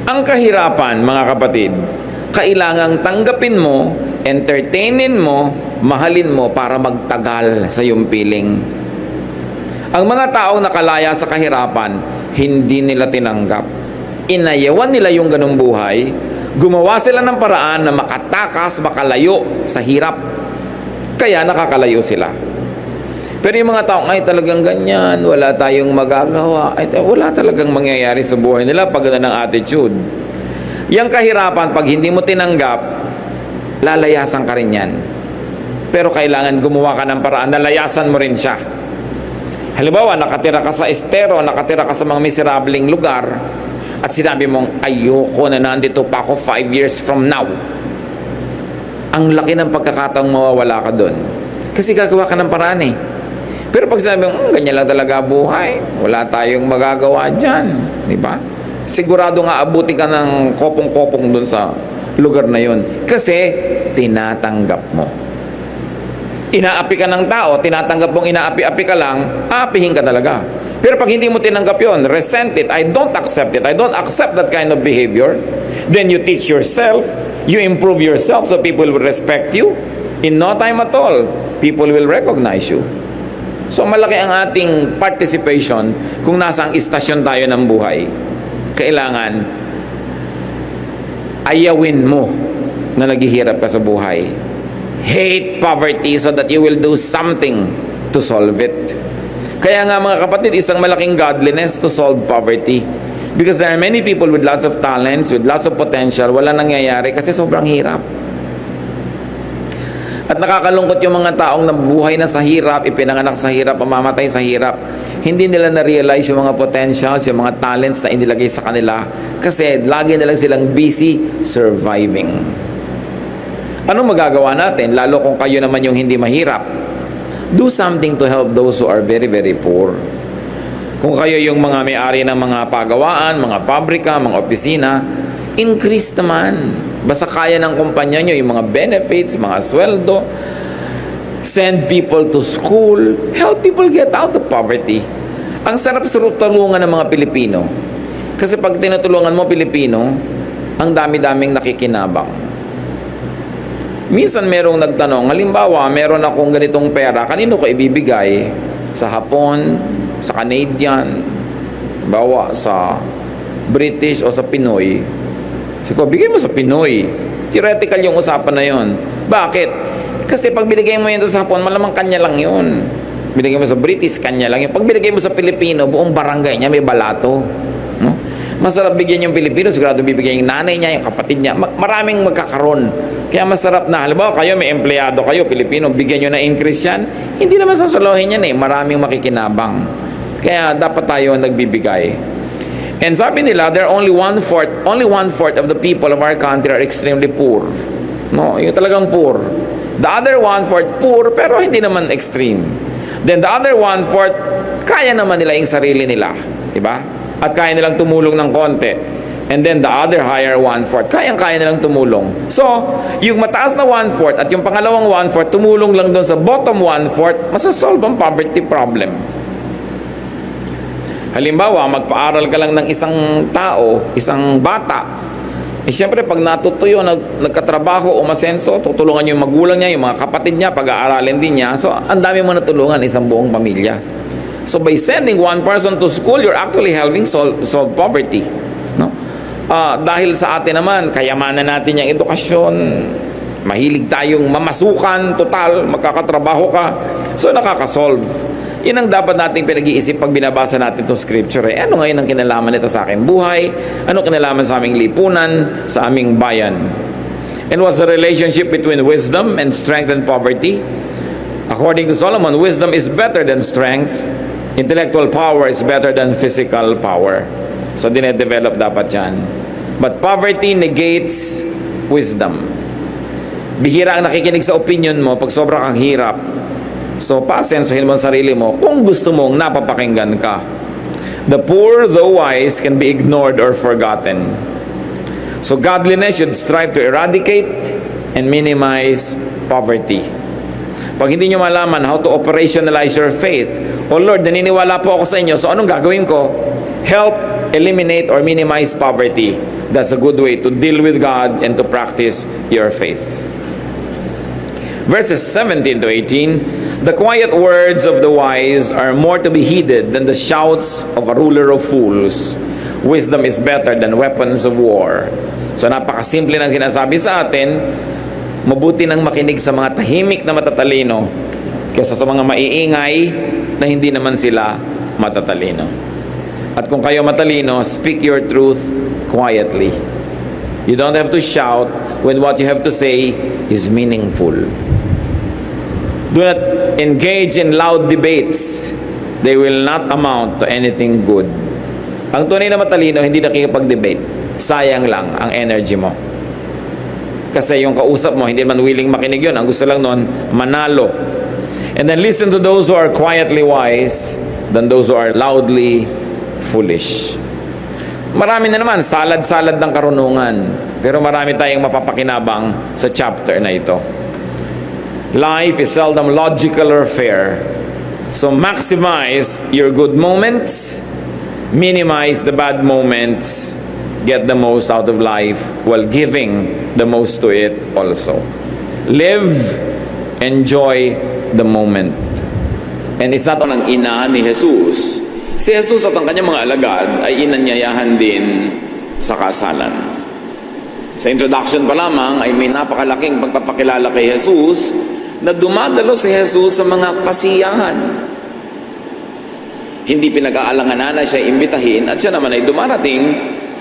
Ang kahirapan, mga kapatid, kailangang tanggapin mo, entertainin mo, mahalin mo para magtagal sa iyong piling. Ang mga taong nakalaya sa kahirapan, hindi nila tinanggap. Inayawan nila yung ganung buhay, Gumawa sila ng paraan na makatakas, makalayo sa hirap. Kaya nakakalayo sila. Pero yung mga taong, ay talagang ganyan, wala tayong magagawa, ay wala talagang mangyayari sa buhay nila pag ganun ang attitude. Yang kahirapan, pag hindi mo tinanggap, lalayasan ka rin yan. Pero kailangan gumawa ka ng paraan, nalayasan mo rin siya. Halimbawa, nakatira ka sa estero, nakatira ka sa mga miserableng lugar, at sinabi mong, ayoko na nandito pa ako 5 years from now. Ang laki ng pagkakataong mawawala ka doon. Kasi gagawa ka ng paraan eh. Pero pag sinabi mong, ganyan lang talaga buhay, wala tayong magagawa dyan. Di ba? Sigurado nga abuti ka ng kopong-kopong doon sa lugar na yon. Kasi, tinatanggap mo. Inaapi ka ng tao, tinatanggap mong inaapi-api ka lang, aapihin ka talaga. Pero pag hindi mo tinanggap yon, resent it, I don't accept it, I don't accept that kind of behavior, then you teach yourself, you improve yourself so people will respect you. In no time at all, people will recognize you. So malaki ang ating participation kung nasa ang istasyon tayo ng buhay. Kailangan ayawin mo na naghihirap ka sa buhay. Hate poverty so that you will do something to solve it. Kaya nga mga kapatid, isang malaking godliness to solve poverty. Because there are many people with lots of talents, with lots of potential, wala nangyayari kasi sobrang hirap. At nakakalungkot yung mga taong nabuhay na sa hirap, ipinanganak sa hirap, pamamatay sa hirap. Hindi nila na-realize yung mga potentials, yung mga talents na inilagay sa kanila kasi lagi na lang silang busy surviving. Anong magagawa natin? Lalo kung kayo naman yung hindi mahirap. Do something to help those who are very, very poor. Kung kayo yung mga may-ari ng mga pagawaan, mga pabrika, mga opisina, increase naman. Basta kaya ng kumpanya nyo, yung mga benefits, mga sweldo, send people to school, help people get out of poverty. Ang sarap tulungan ng mga Pilipino. Kasi pag tinutulungan mo Pilipino, ang dami-daming nakikinabang. Minsan merong nagtanong, halimbawa, meron akong ganitong pera, kanino ko ibibigay? Sa Hapon, sa Canadian, bawa sa British o sa Pinoy. Sabi ko, bigay mo sa Pinoy. Theoretical yung usapan na yon. Bakit? Kasi pag binigay mo yun sa Hapon, malamang kanya lang yun. Binigay mo sa British, kanya lang yun. Pag binigay mo sa Pilipino, buong barangay niya may balato. No? Masarap bigyan yung Pilipino, sigurado bibigyan yung nanay niya, yung kapatid niya. Maraming magkakaroon. Kaya masarap na, halimbawa kayo, may empleyado kayo, Pilipino, bigyan nyo na increase yan. Hindi naman sasalohin yan eh, maraming makikinabang. Kaya dapat tayo nagbibigay. And sabi nila, there are only one-fourth of the people of our country are extremely poor. No, yung talagang poor. The other one-fourth poor, pero hindi naman extreme. Then the other one-fourth, kaya naman nila yung sarili nila. Diba? At kaya nilang tumulong ng konti. And then the other higher one-fourth, kayang-kaya nilang tumulong. So, yung mataas na one-fourth at yung pangalawang one-fourth, tumulong lang doon sa bottom one-fourth, masasolve ang poverty problem. Halimbawa, magpaaral ka lang ng isang tao, isang bata. Eh, siyempre, pag natutuyo, nagkatrabaho, umasenso, tutulungan yung magulang niya, yung mga kapatid niya, pag-aaralin din niya. So, ang dami mo natulungan, isang buong pamilya. So, by sending one person to school, you're actually helping solve poverty. No? Dahil sa atin naman, kayamanan natin yung edukasyon, mahilig tayong mamasukan, total, magkakatrabaho ka, so nakakasolve. Yun ang dapat nating pinag-iisip pag binabasa natin itong scripture. Ano ngayon ang kinalaman nito sa aking buhay? Ano kinalaman sa aming lipunan, sa aming bayan? And what's the relationship between wisdom and strength and poverty? According to Solomon, wisdom is better than strength. Intellectual power is better than physical power. So, dinedevelop dapat yan. But poverty negates wisdom. Bihira ang nakikinig sa opinion mo pag sobra kang hirap. So, paasensuhin mo ang sarili mo kung gusto mong napapakinggan ka. The poor, though wise, can be ignored or forgotten. So, godliness should strive to eradicate and minimize poverty. Pag hindi nyo malaman how to operationalize your faith, oh Lord, naniniwala po ako sa inyo, so anong gagawin ko? Help eliminate or minimize poverty. That's a good way to deal with God and to practice your faith. Verses 17 to 18, the quiet words of the wise are more to be heeded than the shouts of a ruler of fools. Wisdom is better than weapons of war. So napakasimple ng sinasabi sa atin, mabuti nang makinig sa mga tahimik na matatalino kaysa sa mga maiingay na hindi naman sila matatalino. At kung kayo matalino, speak your truth quietly. You don't have to shout when what you have to say is meaningful. Do not engage in loud debates. They will not amount to anything good. Ang tunay na matalino, hindi nakikipag-debate. Sayang lang ang energy mo. Kasi yung kausap mo, hindi man willing makinig yun. Ang gusto lang nun, manalo. And then listen to those who are quietly wise than those who are loudly foolish. Marami na naman, salad-salad ng karunungan. Pero marami tayong mapapakinabang sa chapter na ito. Life is seldom logical or fair. So maximize your good moments, minimize the bad moments, get the most out of life while giving the most to it also. Live, enjoy the moment. And it's not ang ina ni Jesus. Si Jesus at ang kanyang mga alagad ay inanyayahan din sa kasalan. Sa introduction pa lamang ay may napakalaking pagpapakilala kay Jesus na dumadalo si Jesus sa mga kasiyahan. Hindi pinag-aalanganan na siya imbitahin at siya naman ay dumarating.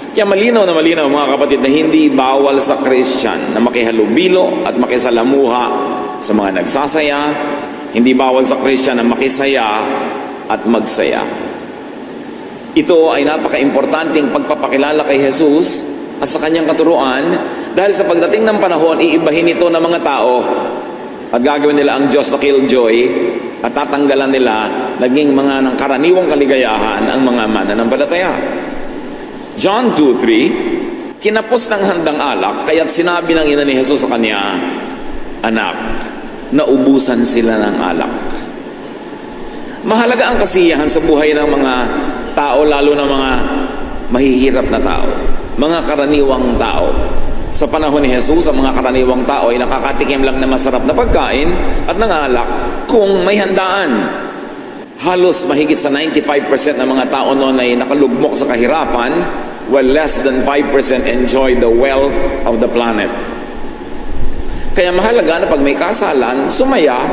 Kaya malinaw na malinaw mga kapatid na hindi bawal sa Christian na makihalubilo at makisalamuha sa mga nagsasaya. Hindi bawal sa Christian na makisaya at magsaya. Ito ay napaka-importanting pagpapakilala kay Jesus at sa kanyang katuruan dahil sa pagdating ng panahon, iibahin ito ng mga tao at gagawin nila ang Diyos na killjoy at tatanggalan nila naging mga ng karaniwang kaligayahan ang mga mananampalataya. John 2:3, kinapos ng handang alak, kaya't sinabi ng ina ni Jesus sa kanya, anak, naubusan sila ng alak. Mahalaga ang kasiyahan sa buhay ng mga tao, lalo na mga mahihirap na tao, mga karaniwang tao. Sa panahon ni Jesus, ang mga karaniwang tao ay nakakatikim lang na masarap na pagkain at ng alak kung may handaan. Halos mahigit sa 95% ng mga tao noon ay nakalugmok sa kahirapan, while less than 5% enjoy the wealth of the planet. Kaya mahalaga na pag may kasalan, sumaya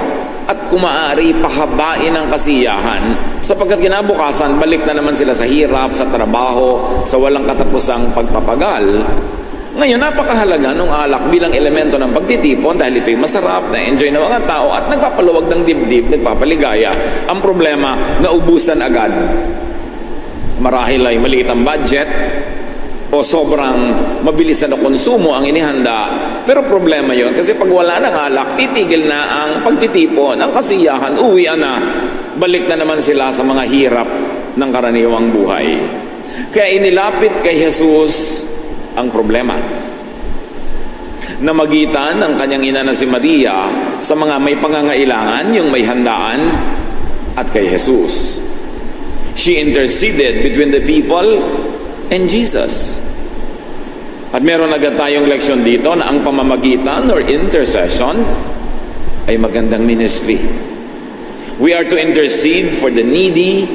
at kung maaari pahabain ang kasiyahan sapagkat kinabukasan balik na naman sila sa hirap, sa trabaho, sa walang katapusang pagpapagal. Ngayon, napakahalaga ng alak bilang elemento ng pagtitipon dahil ito'y masarap, na-enjoy ng mga tao at nagpapaluwag ng dibdib, nagpapaligaya. Ang problema, naubusan agad. Marahil ay maliit ang budget o sobrang mabilis na konsumo ang inihanda. Pero problema yon kasi pag wala ng alak, titigil na ang pagtitipon, ang kasiyahan, uwian na. Balik na naman sila sa mga hirap ng karaniwang buhay. Kaya inilapit kay Jesus ang problema. Namagitan ng kanyang ina na si Maria sa mga may pangangailangan, yung may handaan, at kay Jesus. She interceded between the people and Jesus. At meron agad tayong leksyon dito na ang pamamagitan or intercession ay magandang ministry. We are to intercede for the needy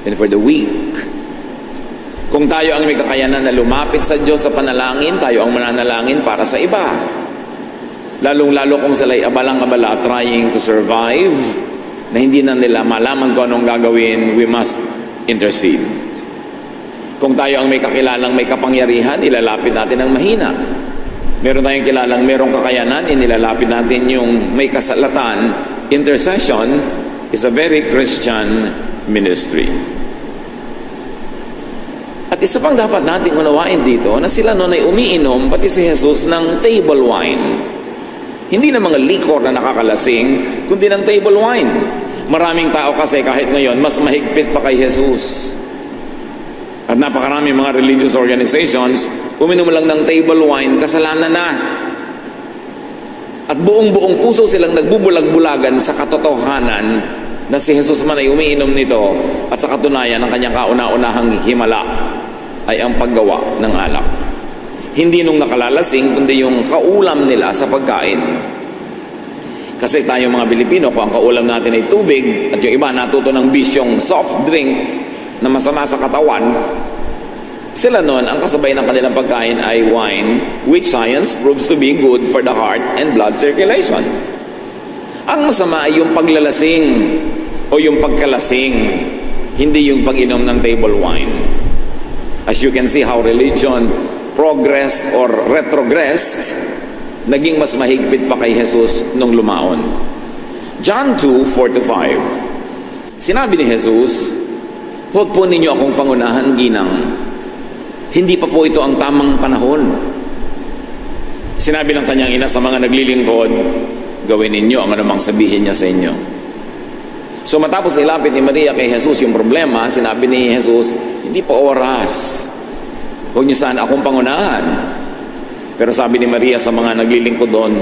and for the weak. Kung tayo ang may kakayanan na lumapit sa Diyos sa panalangin, tayo ang mananalangin para sa iba. Lalong-lalo kung sila'y abalang-abala trying to survive, na hindi na nila malaman kung anong gagawin, we must intercede. Kung tayo ang may kakilalang may kapangyarihan, ilalapit natin ang mahina. Meron tayong kilalang merong kakayanan, inilalapit natin yung may kasalatan. Intercession is a very Christian ministry. At isa pang dapat nating unawain dito na sila noon ay umiinom pati si Jesus ng table wine. Hindi na mga liquor na nakakalasing, kundi ng table wine. Maraming tao kasi kahit ngayon mas mahigpit pa kay Jesus. At napakaraming mga religious organizations uminom lang ng table wine, kasalanan na. At buong-buong puso silang nagbubulag-bulagan sa katotohanan na si Jesus man ay umiinom nito at sa katunayan ng kanyang kauna-unahang himala ay ang paggawa ng alak. Hindi nung nakalalasing, kundi yung kaulam nila sa pagkain. Kasi tayo mga Pilipino, kung ang kaulam natin ay tubig at yung iba natuto ng bisyong soft drink na masama sa katawan, Sila noon, ang kasabay ng kanilang pagkain ay wine, which science proves to be good for the heart and blood circulation. Ang masama ay yung paglalasing o yung pagkalasing, hindi yung pag-inom ng table wine. As you can see how religion progressed or retrogressed, naging mas mahigpit pa kay Jesus nung lumaon. John 2:4-5. Sinabi ni Jesus, "Huwag po ninyo akong pangunahan, ginang. Hindi pa po ito ang tamang panahon." Sinabi ng kanyang ina sa mga naglilingkod, "Gawin ninyo ang anumang sabihin niya sa inyo." So matapos ilapit ni Maria kay Jesus yung problema, sinabi ni Jesus, "Hindi pa oras. Huwag niyo sana akong pangunahan." Pero sabi ni Maria sa mga naglilingkod doon,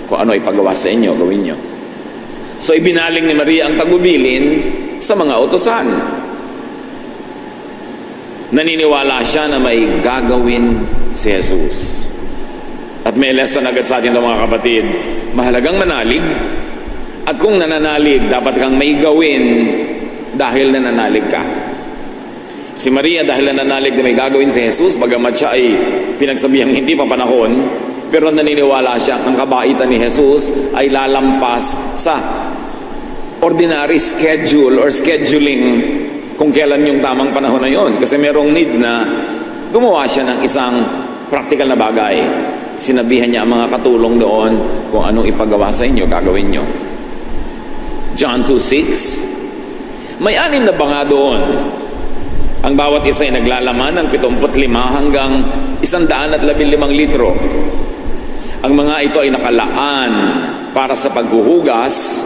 kung ano ipagawa sa inyo, gawin niyo. So ibinaling ni Maria ang tagubilin sa mga utusan. Naniniwala siya na may gagawin si Jesus. At may lesson agad sa atin mga kapatid. Mahalagang manalig. At kung nananalig, dapat kang may gawin dahil nananalig ka. Si Maria dahil nananalig na may gagawin si Jesus, bagamat siya ay pinagsabihang hindi pa panahon, pero naniniwala siya ang kabaitan ni Jesus ay lalampas sa ordinary schedule or scheduling kung kailan yung tamang panahon na yon. Kasi merong need na gumawa siya ng isang practical na bagay. Sinabihan niya ang mga katulong doon kung anong ipagawa sa inyo, gagawin nyo. John 2:6. May 6 na banga doon. Ang bawat isa ay naglalaman ng 75 hanggang 115 litro. Ang mga ito ay nakalaan para sa paghuhugas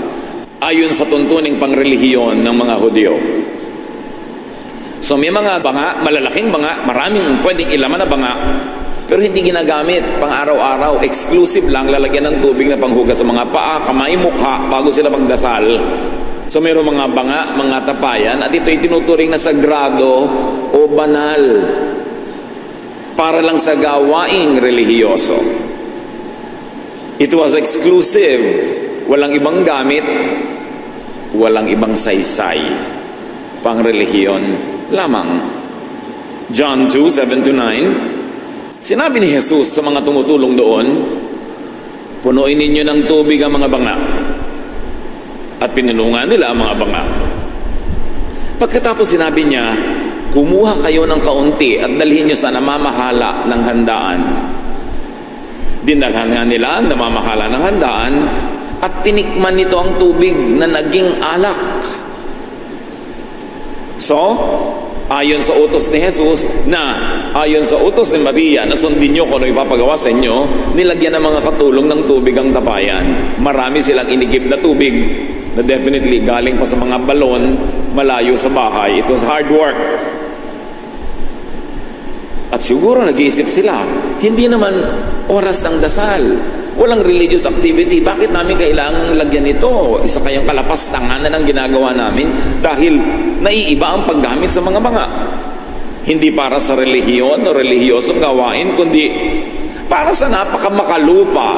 ayon sa tuntuning pangrelihiyon ng mga Hudyo. So may mga banga, malalaking banga, maraming pwedeng ilaman na banga, pero hindi ginagamit pang araw-araw, exclusive lang, lalagyan ng tubig na panghugas sa mga paa, kamay, mukha, bago sila magdasal. So mayroong mga banga, mga tapayan, at ito'y tinuturing na sagrado o banal para lang sa gawaing relihiyoso. It was exclusive, walang ibang gamit, walang ibang saysay, pang relihiyon lamang. John 2:7-9. Sinabi ni Jesus sa mga tumutulong doon, "Punuin ninyo ng tubig ang mga banga." At pinulungan nila ang mga banga. Pagkatapos sinabi niya, "Kumuha kayo ng kaunti at dalhin nyo sa namamahala ng handaan." Dinalhan nga nila ang namamahala ng handaan at tinikman nito ang tubig na naging alak. So, ayon sa utos ni Jesus ayon sa utos ni Maria na sundin nyo kung ano ipapagawa sa inyo, nilagyan ng mga katulong ng tubig ang tapayan. Marami silang inigib na tubig na definitely galing pa sa mga balon malayo sa bahay. It was hard work. At siguro nag-iisip sila, hindi naman oras ng dasal, walang religious activity, bakit namin kailangang lagyan ito? Isa kayang kalapastanganan ang ginagawa namin dahil naiiba ang paggamit sa mga banga. Hindi para sa relihiyon o relihiyosong gawain, kundi para sa napakamakalupa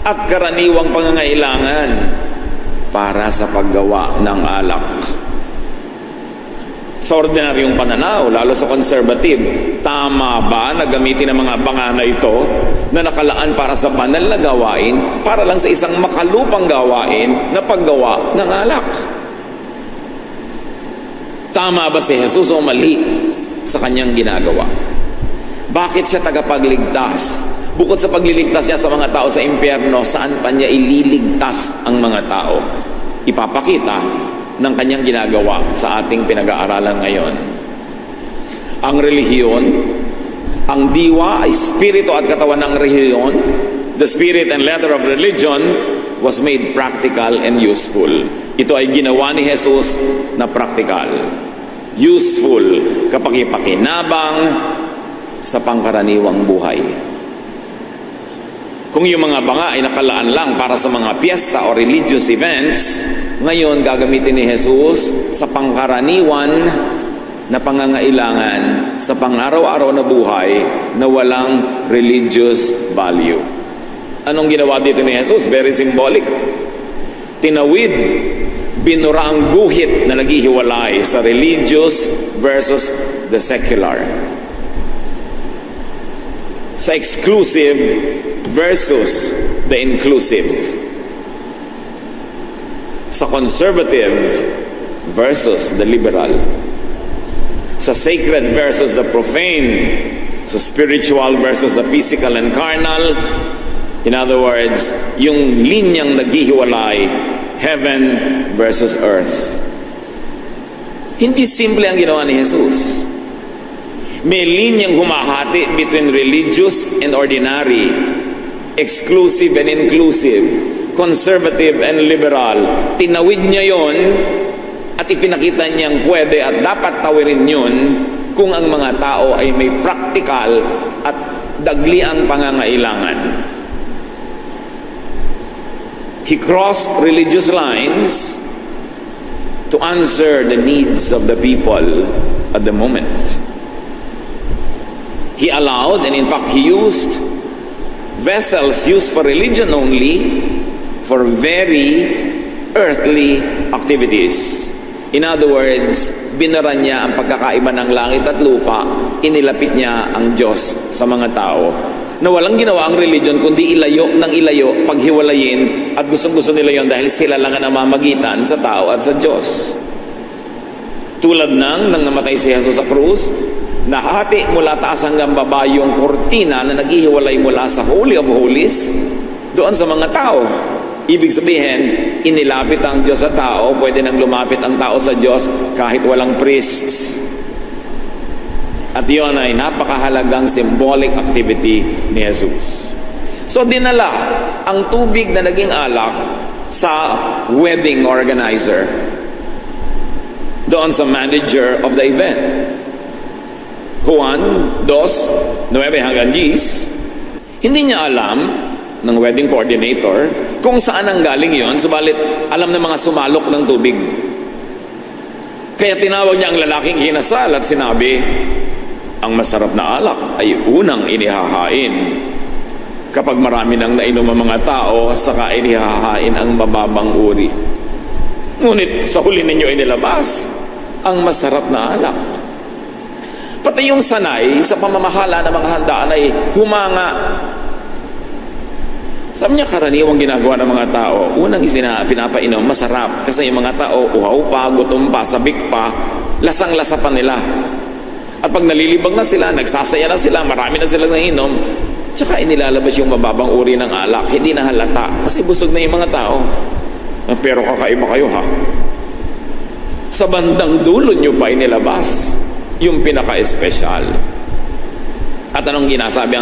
at karaniwang pangangailangan para sa paggawa ng alak. Sa ordinaryong pananaw, lalo sa conservative, tama ba na gamitin ang mga banga na ito na nakalaan para sa banal na gawain, para lang sa isang makalupang gawain na paggawa ng alak? Tama ba si Jesus o mali sa kanyang ginagawa? Bakit siya tagapagligtas? Bukod sa pagliligtas niya sa mga tao sa impyerno, saan pa niya ililigtas ang mga tao? Ipapakita ng kanyang ginagawa sa ating pinag-aaralan ngayon. Ang relihiyon, ang diwa ay spirito at katawan ng relihiyon. The spirit and letter of religion was made practical and useful. Ito ay ginawa ni Jesus na practical, useful, kapaki-pakinabang sa pangkaraniwang buhay. Kung yung mga banga ay nakalaan lang para sa mga piyesta o religious events, ngayon gagamitin ni Jesus sa pangkaraniwan na pangangailangan sa pang-araw-araw na buhay na walang religious value. Anong ginawa dito ni Jesus? Very symbolic. Tinawid, binura ang guhit na naghihiwalay sa religious versus the secular. sa exclusive versus the inclusive, sa conservative versus the liberal, sa sacred versus the profane, sa spiritual versus the physical and carnal. In other words, yung linyang naghihiwalay, heaven versus earth. Hindi simple ang ginawa ni Jesus. May linyang humahati between religious and ordinary, exclusive and inclusive, conservative and liberal. Tinawid niya yon at ipinakita niyang pwede at dapat tawirin yun kung ang mga tao ay may practical at dagliang pangangailangan. He crossed religious lines to answer the needs of the people at the moment. He allowed, and in fact he used, vessels used for religion only for very earthly activities. In other words, binara niya ang pagkakaiba ng langit at lupa, inilapit niya ang Diyos sa mga tao na walang ginawa ang religion kundi ilayo ng ilayo, paghiwalayin, at gustong-gusto nila yon dahil sila lang ang namamagitan sa tao at sa Diyos. Tulad nang namatay si Jesus sa krus, nahati mula taas hanggang baba yung kortina na naghihiwalay mula sa Holy of Holies doon sa mga tao. Ibig sabihin, inilapit ang Diyos sa tao, pwede nang lumapit ang tao sa Diyos kahit walang priests. At yun ay napakahalagang symbolic activity ni Jesus. So dinala ang tubig na naging alak sa wedding organizer, doon sa manager of the event. Juan 2:9 hanggang 10, hindi niya alam ng wedding coordinator kung saan ang galing yon, subalit alam ng mga sumalok ng tubig. Kaya tinawag niya ang lalaking kinasal at sinabi, ang masarap na alak ay unang inihahain. Kapag marami nang nainom ang mga tao, saka inihahain ang mababang uri. Ngunit sa huli ninyo inilabas ang masarap na alak. Pati yung sanay sa pamamahala ng mga handaan ay humanga. Sabi niya, karaniwang ginagawa ng mga tao, unang pinapainom, masarap. Kasi yung mga tao, uhaw pa, gutom pa, sabik pa, lasang-lasa pa nila. At pag nalilibang na sila, nagsasaya na sila, marami na silang nainom, tsaka inilalabas yung mababang uri ng alak. Hindi na halata kasi busog na yung mga tao. Pero kakaiba kayo ha. Sa bandang dulo nyo pa inilabas yung pinaka-espesyal. At anong ginasabi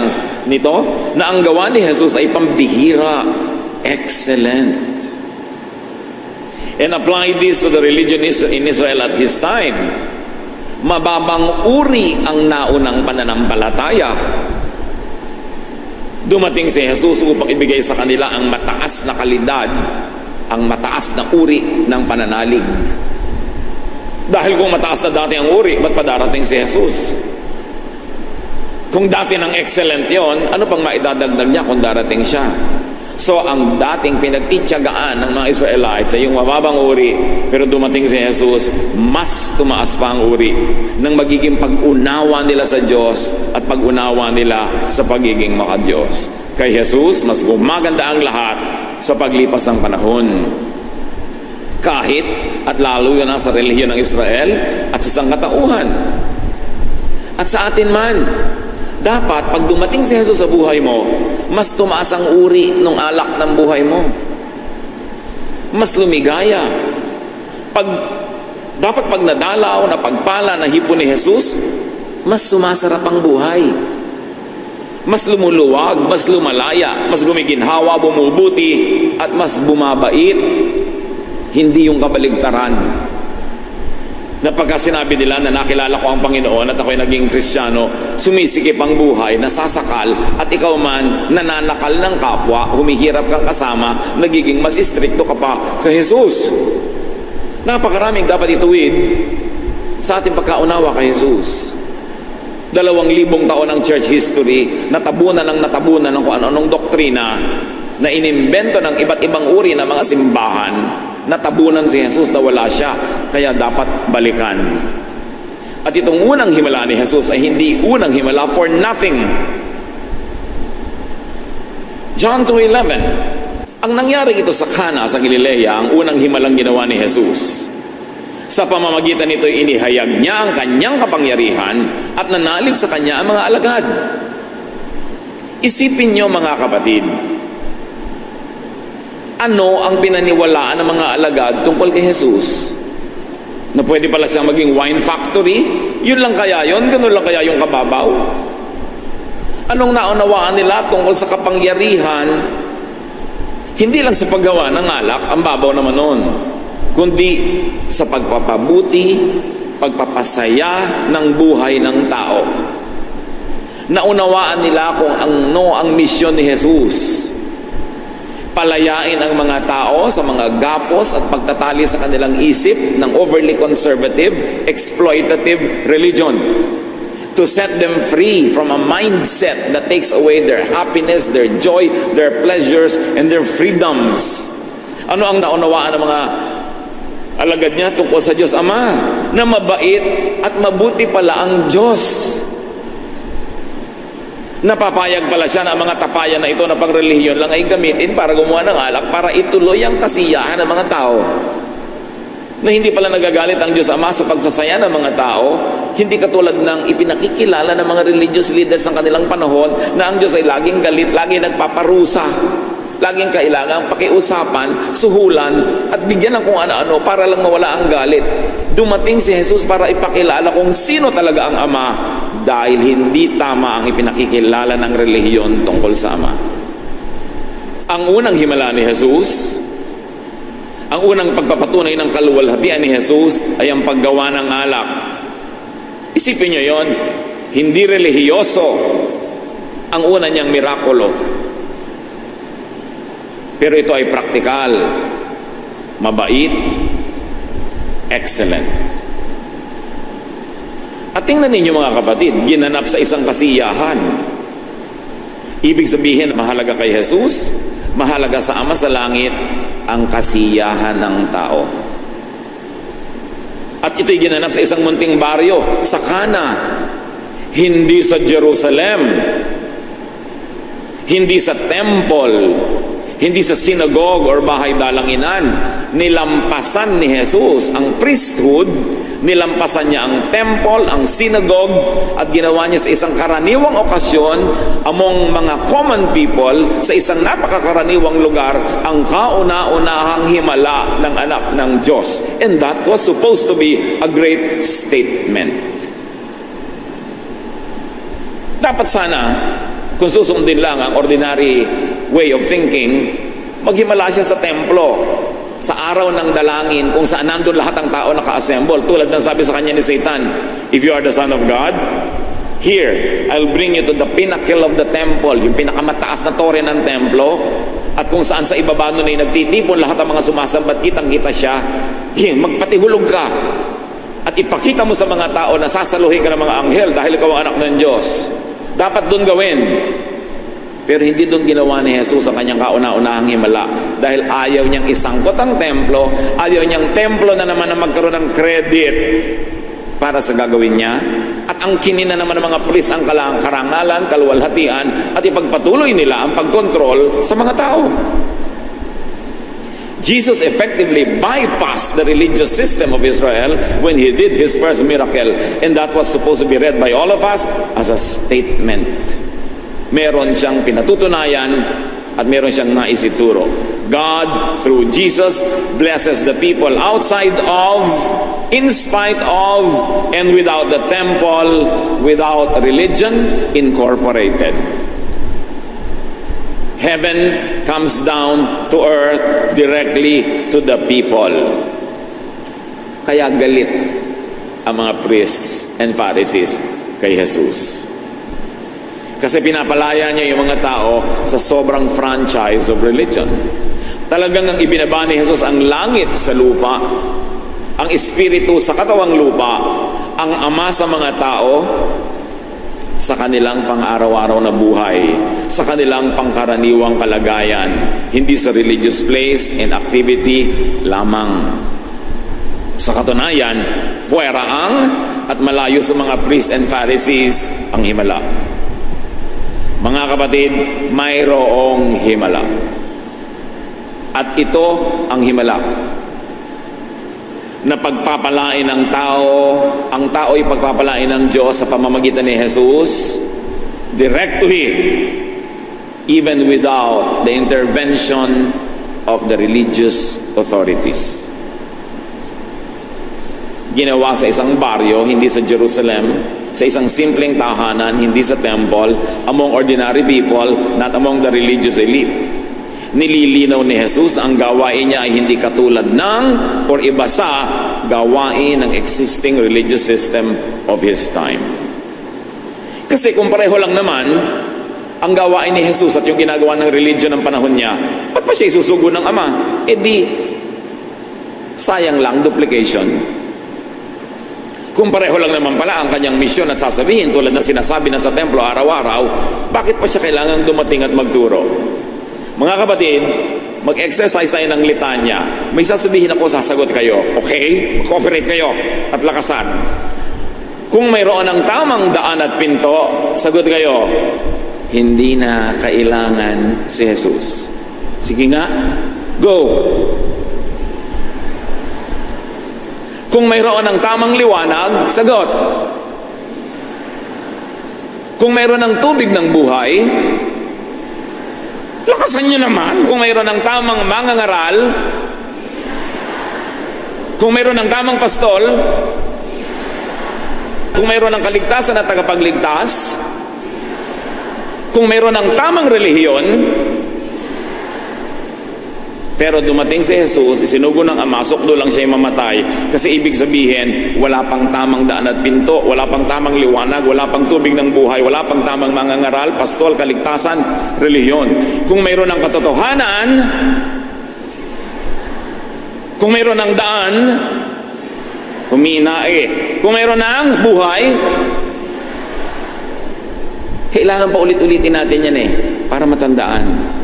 nito? Na ang gawa ni Jesus ay pambihira, excellent. And apply this to the religion in Israel at his time. Mababang uri ang naunang pananampalataya. Dumating si Jesus upang ibigay sa kanila ang mataas na kalidad, ang mataas na uri ng pananalig. Dahil kung mataas na dati ang uri, ba't pa darating si Jesus? Kung dati ng excellent yon, ano pang maidadagdag niya kung darating siya? So, ang dating pinagtityagaan ng mga Israelites ay yung mababang uri, pero dumating si Jesus, mas tumaas pa ang uri ng magiging pag-unawa nila sa Diyos at pag-unawa nila sa pagiging maka-Diyos. Kay Jesus, mas gumaganda ang lahat sa paglipas ng panahon. Kahit at lalo yun sa relihiyon ng Israel at sa sangkatauhan. At sa atin man, dapat pag dumating si Jesus sa buhay mo, mas tumaas ang uri ng alak ng buhay mo. Mas lumigaya. Dapat pag nadalaw, napagpala, nahipon ni Jesus, mas sumasarap ang buhay. Mas lumuluwag, mas lumalaya, mas gumiginhawa, bumubuti, at mas bumabait. Hindi yung kabaligtaran. Na pagka sinabi nila na nakilala ko ang Panginoon at ako'y naging Kristiyano, sumisikip ang buhay, nasasakal, at ikaw man nananakal ng kapwa, humihirap kang kasama, nagiging mas istrikto ka pa kay Jesus. Napakaraming dapat ituwid sa ating pagkaunawa kay Jesus. 2,000 taon ng church history, natabunan ng kung ano-anong doktrina, na inimbento ng iba't ibang uri ng mga simbahan. Natabunan si Jesus na wala siya, kaya dapat balikan. At itong unang himala ni Jesus ay hindi unang himala for nothing. John 2:11. Ang nangyari ito sa Cana sa Galilea, ang unang himalang ginawa ni Jesus. Sa pamamagitan nito, inihayag niya ang kanyang kapangyarihan at nanalig sa kanya ang mga alagad. Isipin niyo mga kapatid, ano ang pinaniwalaan ng mga alagad tungkol kay Jesus? Na pwede pala siyang maging wine factory? Yun lang kaya yun? Ganun lang kaya yung kababaw? Anong naunawaan nila tungkol sa kapangyarihan? Hindi lang sa paggawa ng alak, ang babaw naman nun, kundi sa pagpapabuti, pagpapasaya ng buhay ng tao. Naunawaan nila kung ang misyon ni Jesus. Palayain ang mga tao sa mga gapos at pagtatali sa kanilang isip ng overly conservative, exploitative religion. To set them free from a mindset that takes away their happiness, their joy, their pleasures, and their freedoms. Ano ang naunawaan ng mga alagad niya tungkol sa Diyos Ama? Na mabait at mabuti pala ang Diyos. Napapayag pala siya na ang mga tapayan na ito na pangrelihiyon lang ay gamitin para gumawa ng alak para ituloy ang kasiyahan ng mga tao. Na hindi pala nagagalit ang Diyos Ama sa pagsasaya ng mga tao, hindi katulad ng ipinakikilala ng mga religious leaders ng kanilang panahon na ang Diyos ay laging galit, laging nagpaparusa, laging kailangang pakiusapan, suhulan, at bigyan ng kung ano-ano para lang mawala ang galit. Dumating si Jesus para ipakilala kung sino talaga ang Ama dahil hindi tama ang ipinakikilala ng relihiyon tungkol sa Ama. Ang unang himala ni Jesus, ang unang pagpapatunay ng kaluwalhatian ni Jesus ay ang paggawa ng alak. Isipin niyo yon, hindi relihiyoso ang una niyang mirakulo. Pero ito ay praktikal, mabait, excellent. At tingnan ninyo mga kapatid, ginanap sa isang kasiyahan. Ibig sabihin, mahalaga kay Jesus, mahalaga sa Ama sa langit, ang kasiyahan ng tao. At ito'y ginanap sa isang munting baryo, sa Cana, hindi sa Jerusalem, hindi sa temple, hindi sa synagogue or bahay dalanginan. Nilampasan ni Jesus ang priesthood, nilampasan niya ang temple, ang synagogue, at ginawa niya sa isang karaniwang okasyon among mga common people sa isang napakakaraniwang lugar ang kauna-unahang himala ng anak ng Diyos. And that was supposed to be a great statement. Dapat sana, kung susundin lang ang ordinary way of thinking, maghimala siya sa templo, sa araw ng dalangin kung saan nandun lahat ng tao naka-assemble. Tulad ng sabi sa kanya ni Satan, if you are the Son of God, here, I'll bring you to the pinnacle of the temple, yung pinakamataas na tore ng templo, at kung saan sa ibaba nun ay nagtitipon lahat ng mga sumasambat, kitang-kita siya. Magpatihulog ka at ipakita mo sa mga tao na sasaluhin ka ng mga anghel dahil ikaw ang anak ng Diyos. Dapat dun gawin. Pero hindi doon ginawa ni Jesus ang kanyang kauna-unahang himala dahil ayaw niyang isangkot ang templo, ayaw niyang templo na naman na magkaroon ng credit para sa gagawin niya, at ang kinina naman ng mga pulis ang karangalan, kaluwalhatian, at ipagpatuloy nila ang pagkontrol sa mga tao. Jesus effectively bypassed the religious system of Israel when he did his first miracle, and that was supposed to be read by all of us as a statement. Meron siyang pinatutunayan at meron siyang naisituro. God, through Jesus, blesses the people outside of, in spite of, and without the temple, without religion incorporated. Heaven comes down to earth directly to the people. Kaya galit ang mga priests and Pharisees kay Jesus. Kasi pinapalaya niya yung mga tao sa sobrang franchise of religion. Talagang ang ibinaba ni Jesus ang langit sa lupa, ang Espiritu sa katawang lupa, ang Ama sa mga tao, sa kanilang pang-araw-araw na buhay, sa kanilang pangkaraniwang kalagayan, hindi sa religious place and activity lamang. Sa katunayan, puweraang at malayo sa mga priests and Pharisees ang himala. Mga kapatid, mayroong himala. At ito ang himala na pagpapalain ng tao, ang tao ay pagpapalain ng Diyos sa pamamagitan ni Jesus directly, even without the intervention of the religious authorities. Ginawa sa isang baryo, hindi sa Jerusalem, sa isang simpleng tahanan, hindi sa temple, among ordinary people, not among the religious elite. Nililinaw ni Jesus ang gawain niya ay hindi katulad ng or iba sa gawain ng existing religious system of His time. Kasi kung pareho lang naman ang gawain ni Jesus at yung ginagawa ng religion ng panahon niya, ba't pa siya isusugo ng Ama? E di, sayang lang, duplication. Kung pareho lang naman pala ang kanyang misyon at sasabihin tulad na sinasabi na sa templo araw-araw, bakit pa siya kailangang dumating at magturo? Mga kapatid, mag-exercise tayo ng litanya. May sasabihin ako, sasagot kayo. Okay? Mag-cooperate kayo at lakasan. Kung mayroon ng tamang daan at pinto, sagot kayo, hindi na kailangan si Jesus. Sige nga, go! Kung mayroon ng tamang liwanag, sagot. Kung mayroon ng tubig ng buhay, lakasan nyo naman. Kung mayroon ng tamang mangangaral, kung mayroon ng tamang pastol, kung mayroon ng kaligtasan at tagapagligtas, kung mayroon ng tamang relihiyon, pero dumating si Jesus, isinugo ng Ama, sukdo lang siya mamatay. Kasi ibig sabihin, wala pang tamang daan at pinto, wala pang tamang liwanag, wala pang tubig ng buhay, wala pang tamang mangangaral, pastol, kaligtasan, relihiyon. Kung mayroon ng katotohanan, kung mayroon ng daan, humina Kung mayroon ng buhay, kailangan pa ulit-ulitin natin yan para matandaan.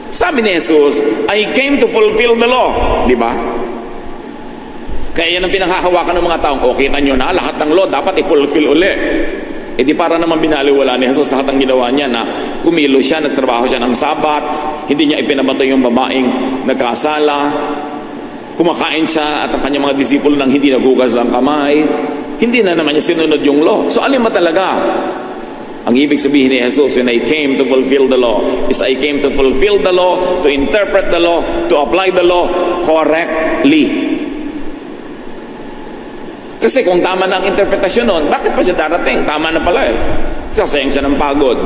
Sabi ni Jesus, I came to fulfill the law. Di ba? Kaya yan ang pinanghahawakan ng mga taong, kita nyo na, lahat ng law dapat i-fulfill uli. E di para naman binaliwala ni Jesus lahat ng ginawa niya na kumilo siya, nagtrabaho siya ng Sabat, hindi niya ipinabato yung babaeng nagkasala, kumakain siya at ang kanyang mga disipulo nang hindi naghugas ng kamay, hindi na naman niya sinunod yung law. So alin ba talaga? Ang ibig sabihin ni Jesus, when I came to fulfill the law, is I came to fulfill the law, to interpret the law, to apply the law correctly. Kasi kung tama na ang interpretasyon nun, bakit pa siya darating? Tama na pala Sasayang siya ng pagod.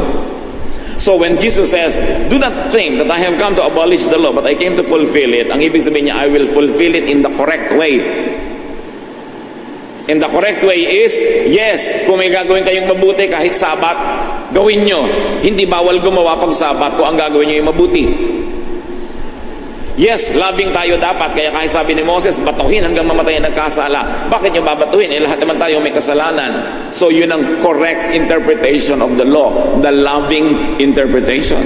So when Jesus says, do not think that I have come to abolish the law, but I came to fulfill it, ang ibig sabihin niya, I will fulfill it in the correct way. And the correct way is, yes, kung may gagawin kayong mabuti kahit Sabat, gawin nyo. Hindi bawal gumawa pag Sabat kung ang gagawin nyo yung mabuti. Yes, loving tayo dapat. Kaya kahit sabi ni Moses, batuhin hanggang mamatay ang nagkasala. Bakit nyo babatuhin? Lahat naman tayo may kasalanan. So yun ang correct interpretation of the law. The loving interpretation.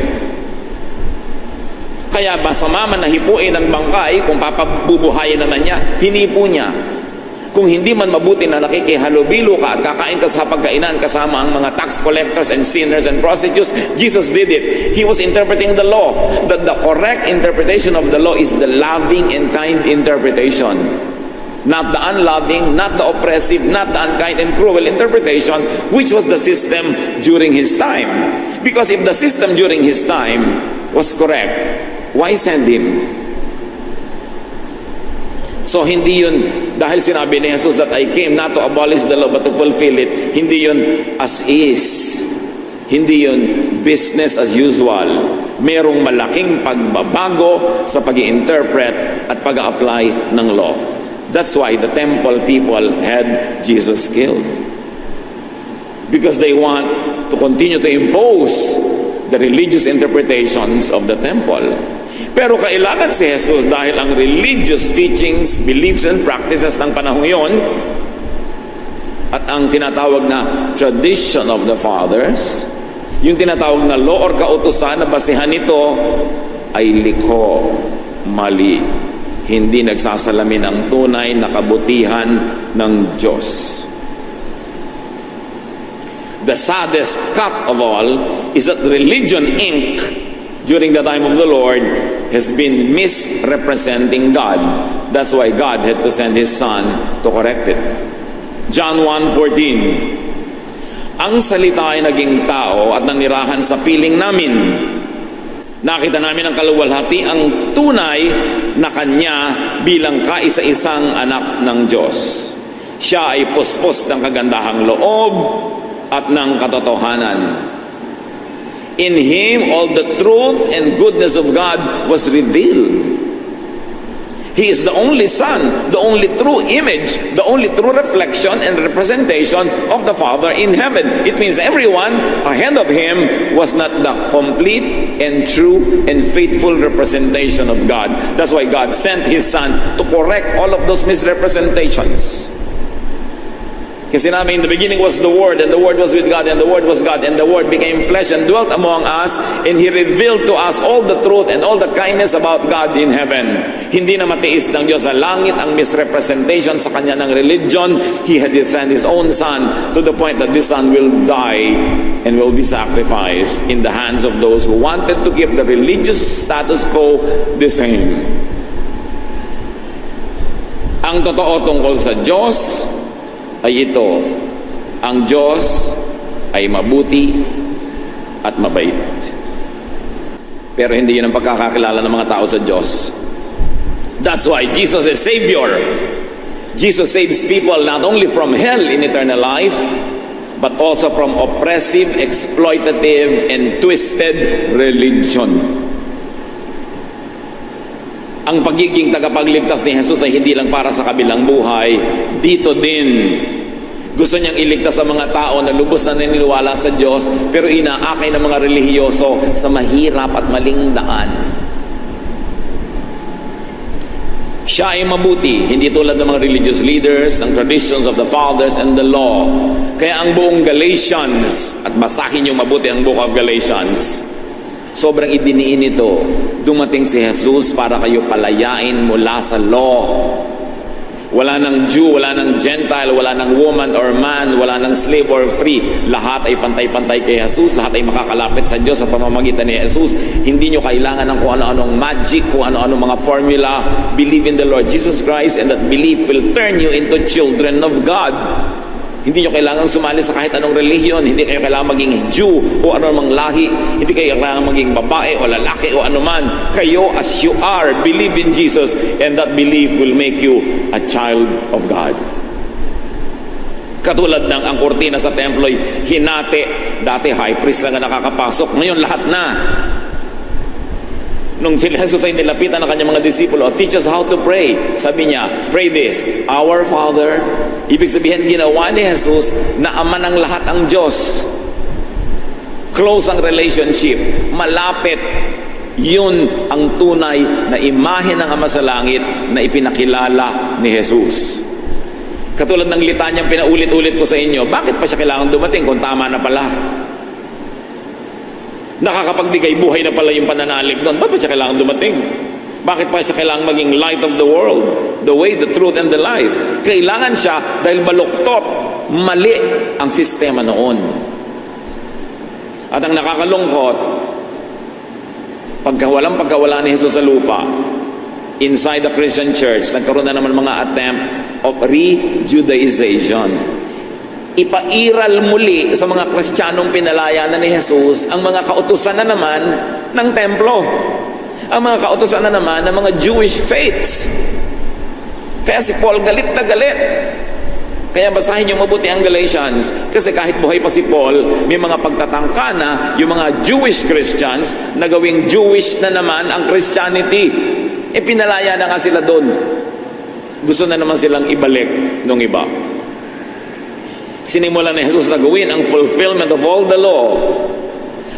Kaya masama man na hipuin ng bangkay, kung papabubuhayin naman niya, hinipo niya. Kung hindi man mabuti na nakikihalubilo ka at kakain ka sa pagkainan kasama ang mga tax collectors and sinners and prostitutes, Jesus did it. He was interpreting the law. That the correct interpretation of the law is the loving and kind interpretation. Not the unloving, not the oppressive, not the unkind and cruel interpretation, which was the system during His time. Because if the system during His time was correct, why send Him? So hindi yun, dahil sinabi ni Jesus that I came not to abolish the law but to fulfill it, hindi yun as is. Hindi yun business as usual. Merong malaking pagbabago sa pag-i-interpret at pag-a-apply ng law. That's why the temple people had Jesus killed. Because they want to continue to impose the religious interpretations of the temple. Pero kailangan si Jesus dahil ang religious teachings, beliefs, and practices ng panahon yon at ang tinatawag na tradition of the fathers, yung tinatawag na law or kautusan na basihan nito ay liko, mali, hindi nagsasalamin ang tunay na kabutihan ng Diyos. The saddest cut of all is that religion, Inc., during the time of the Lord, has been misrepresenting God. That's why God had to send His Son to correct it. John 1:14, ang salita ay naging tao at nanirahan sa piling namin. Nakita namin ang kaluwalhati, ang tunay na Kanya bilang kaisa-isang anak ng Diyos. Siya ay puspos ng kagandahang loob at ng katotohanan. In Him, all the truth and goodness of God was revealed. He is the only Son, the only true image, the only true reflection and representation of the Father in heaven. It means everyone ahead of Him was not the complete and true and faithful representation of God. That's why God sent His Son to correct all of those misrepresentations. Kasi namin, in the beginning was the Word, and the Word was with God, and the Word was God, and the Word became flesh and dwelt among us, and He revealed to us all the truth and all the kindness about God in heaven. Hindi na matiis ng Diyos sa langit ang misrepresentation sa Kanya ng religion. He had sent His own Son to the point that this Son will die and will be sacrificed in the hands of those who wanted to keep the religious status quo the same. Ang totoo tungkol sa Diyos ay ito, ang Diyos ay mabuti at mabait. Pero hindi yun ang pagkakakilala ng mga tao sa Diyos. That's why Jesus is Savior. Jesus saves people not only from hell in eternal life, but also from oppressive, exploitative, and twisted religion. Ang pagiging tagapagligtas ni Jesus ay hindi lang para sa kabilang buhay, dito din. Gusto niyang iligtas sa mga tao na lubos na naniniwala sa Diyos, pero inaakay ng mga relihiyoso sa mahirap at maling daan. Siya ay mabuti, hindi tulad ng mga religious leaders, ng traditions of the fathers and the law. Kaya ang buong Galatians, at basahin niyo mabuti ang book of Galatians, sobrang idiniin ito. Dumating si Jesus para kayo palayain mula sa law. Wala ng Jew, wala ng Gentile, wala ng woman or man, wala ng slave or free. Lahat ay pantay-pantay kay Jesus. Lahat ay makakalapit sa Diyos sa pamamagitan ni Jesus. Hindi nyo kailangan ng kung ano-anong magic, kung ano-anong mga formula. Believe in the Lord Jesus Christ, and that belief will turn you into children of God. Hindi nyo kailangan sumali sa kahit anong relihiyon. Hindi kayo kailangan maging Jew o anumang lahi. Hindi kayo kailangan maging babae o lalaki o anuman. Kayo as you are, believe in Jesus, and that belief will make you a child of God. Katulad ng ang kurtina sa templo ay hinati. Dati high priest lang ang nakakapasok. Ngayon lahat na. Nung si Jesus ay nilapitan ng kanyang mga disipulo, teach us how to pray. Sabi niya, pray this, Our Father. Ibig sabihin, ginawa ni Jesus na ama ng lahat ang Diyos. Close ang relationship. Malapit. Yun ang tunay na imahe ng Ama sa Langit na ipinakilala ni Jesus. Katulad ng litanyang pinaulit-ulit ko sa inyo, bakit pa siya kailangan dumating kung tama na pala? Nakakapagbigay buhay na pala yung pananalig doon. Bakit pa siya kailangan dumating? Bakit pa siya kailangan maging light of the world? The way, the truth, and the life. Kailangan siya dahil baluktot, mali ang sistema noon. At ang nakakalungkot, pagkawala ni Jesus sa lupa, inside the Christian church, nagkaroon na naman mga attempt of re-Judaization. Ipairal muli sa mga Kristiyanong pinalaya na ni Jesus ang mga kautusan na naman ng templo. Ang mga kautusan na naman ng mga Jewish faiths. Kaya si Paul galit na galit. Kaya basahin niyo mabuti ang Galatians, kasi kahit buhay pa si Paul, may mga pagtatangka na yung mga Jewish Christians na gawing Jewish na naman ang Christianity. Pinalaya na nga sila doon. Gusto na naman silang ibalik nung iba. Sinimulan ni Jesus na gawin ang fulfillment of all the law,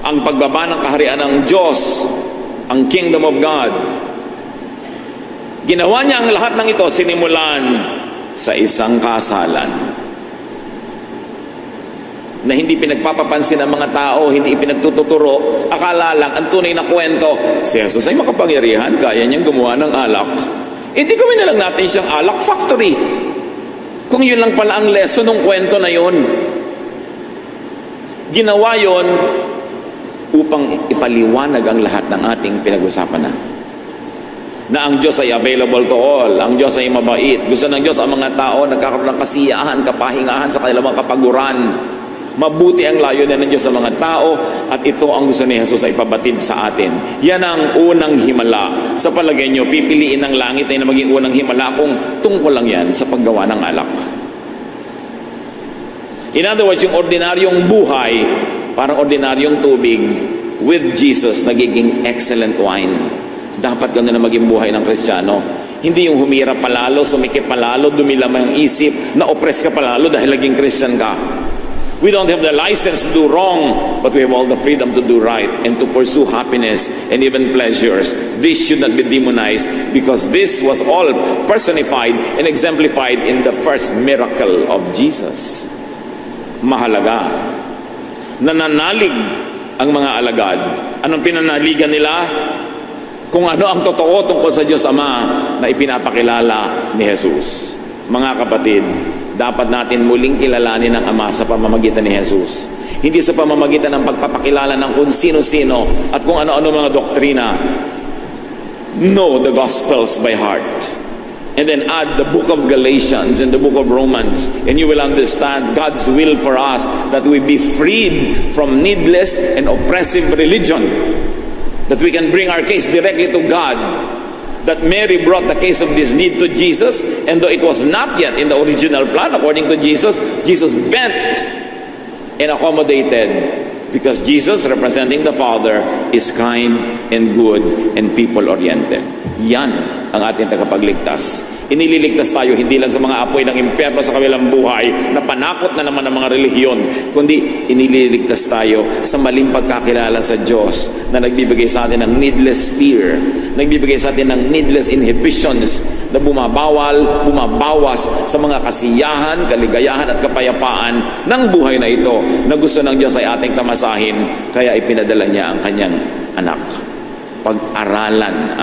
ang pagbaba ng kaharian ng Diyos, ang kingdom of God. Ginawa niya ang lahat ng ito, sinimulan sa isang kasalan na hindi pinagpapapansin ng mga tao, hindi pinagtututuro. Akala lang, ang tunay na kwento, si Jesus ay makapangyarihan, kaya niyang gumawa ng alak. Hindi gawin na lang natin siyang alak factory. Kung yun lang pala ang lesson ng kwento na yun. Ginawa yun upang ipaliwanag ang lahat ng ating pinag-usapan na ang Diyos ay available to all, ang Diyos ay mabait. Gusto ng Diyos ang mga tao nagkakaroon ng kasiyahan, kapahingahan sa kanilang mga kapaguran. Mabuti ang layunin ng Diyos sa mga tao at ito ang gusto ni Jesus ay pabatid sa atin. Yan ang unang himala. Sa palagay nyo, pipiliin ng langit ay na maging unang himala kung tungkol lang yan sa paggawa ng alak. In other words, yung ordinaryong buhay, parang ordinaryong tubig, with Jesus, nagiging excellent wine. Dapat gano'n na maging buhay ng Kristiyano. Hindi yung humirap palalo, sumikip palalo, dumilam ang isip, na-oppress ka palalo dahil naging Christian ka. We don't have the license to do wrong, but we have all the freedom to do right and to pursue happiness and even pleasures. This should not be demonized because this was all personified and exemplified in the first miracle of Jesus. Mahalaga. Nananalig ang mga alagad. Anong pinanaligan nila? Kung ano ang totoo tungkol sa Diyos Ama na ipinapakilala ni Jesus. Mga kapatid, dapat natin muling kilalanin ang Ama sa pamamagitan ni Jesus. Hindi sa pamamagitan ng pagpapakilala ng kung sino-sino at kung ano-ano mga doktrina. Know the Gospels by heart. And then add the book of Galatians and the book of Romans, and you will understand God's will for us, that we be freed from needless and oppressive religion, that we can bring our case directly to God, that Mary brought the case of this need to Jesus, and though it was not yet in the original plan according to Jesus, Jesus bent and accommodated, because Jesus, representing the Father, is kind and good and people-oriented. Yan ang ating tagapagligtas. Inililigtas tayo hindi lang sa mga apoy ng impyerno sa kabilang buhay na panakot na naman ng mga relihiyon, kundi inililigtas tayo sa maling pagkakilala sa Diyos na nagbibigay sa atin ng needless fear, nagbibigay sa atin ng needless inhibitions na bumabawas sa mga kasiyahan, kaligayahan at kapayapaan ng buhay na ito na gusto ng Diyos ay ating tamasahin, kaya ipinadala niya ang kanyang anak. Pag-aralan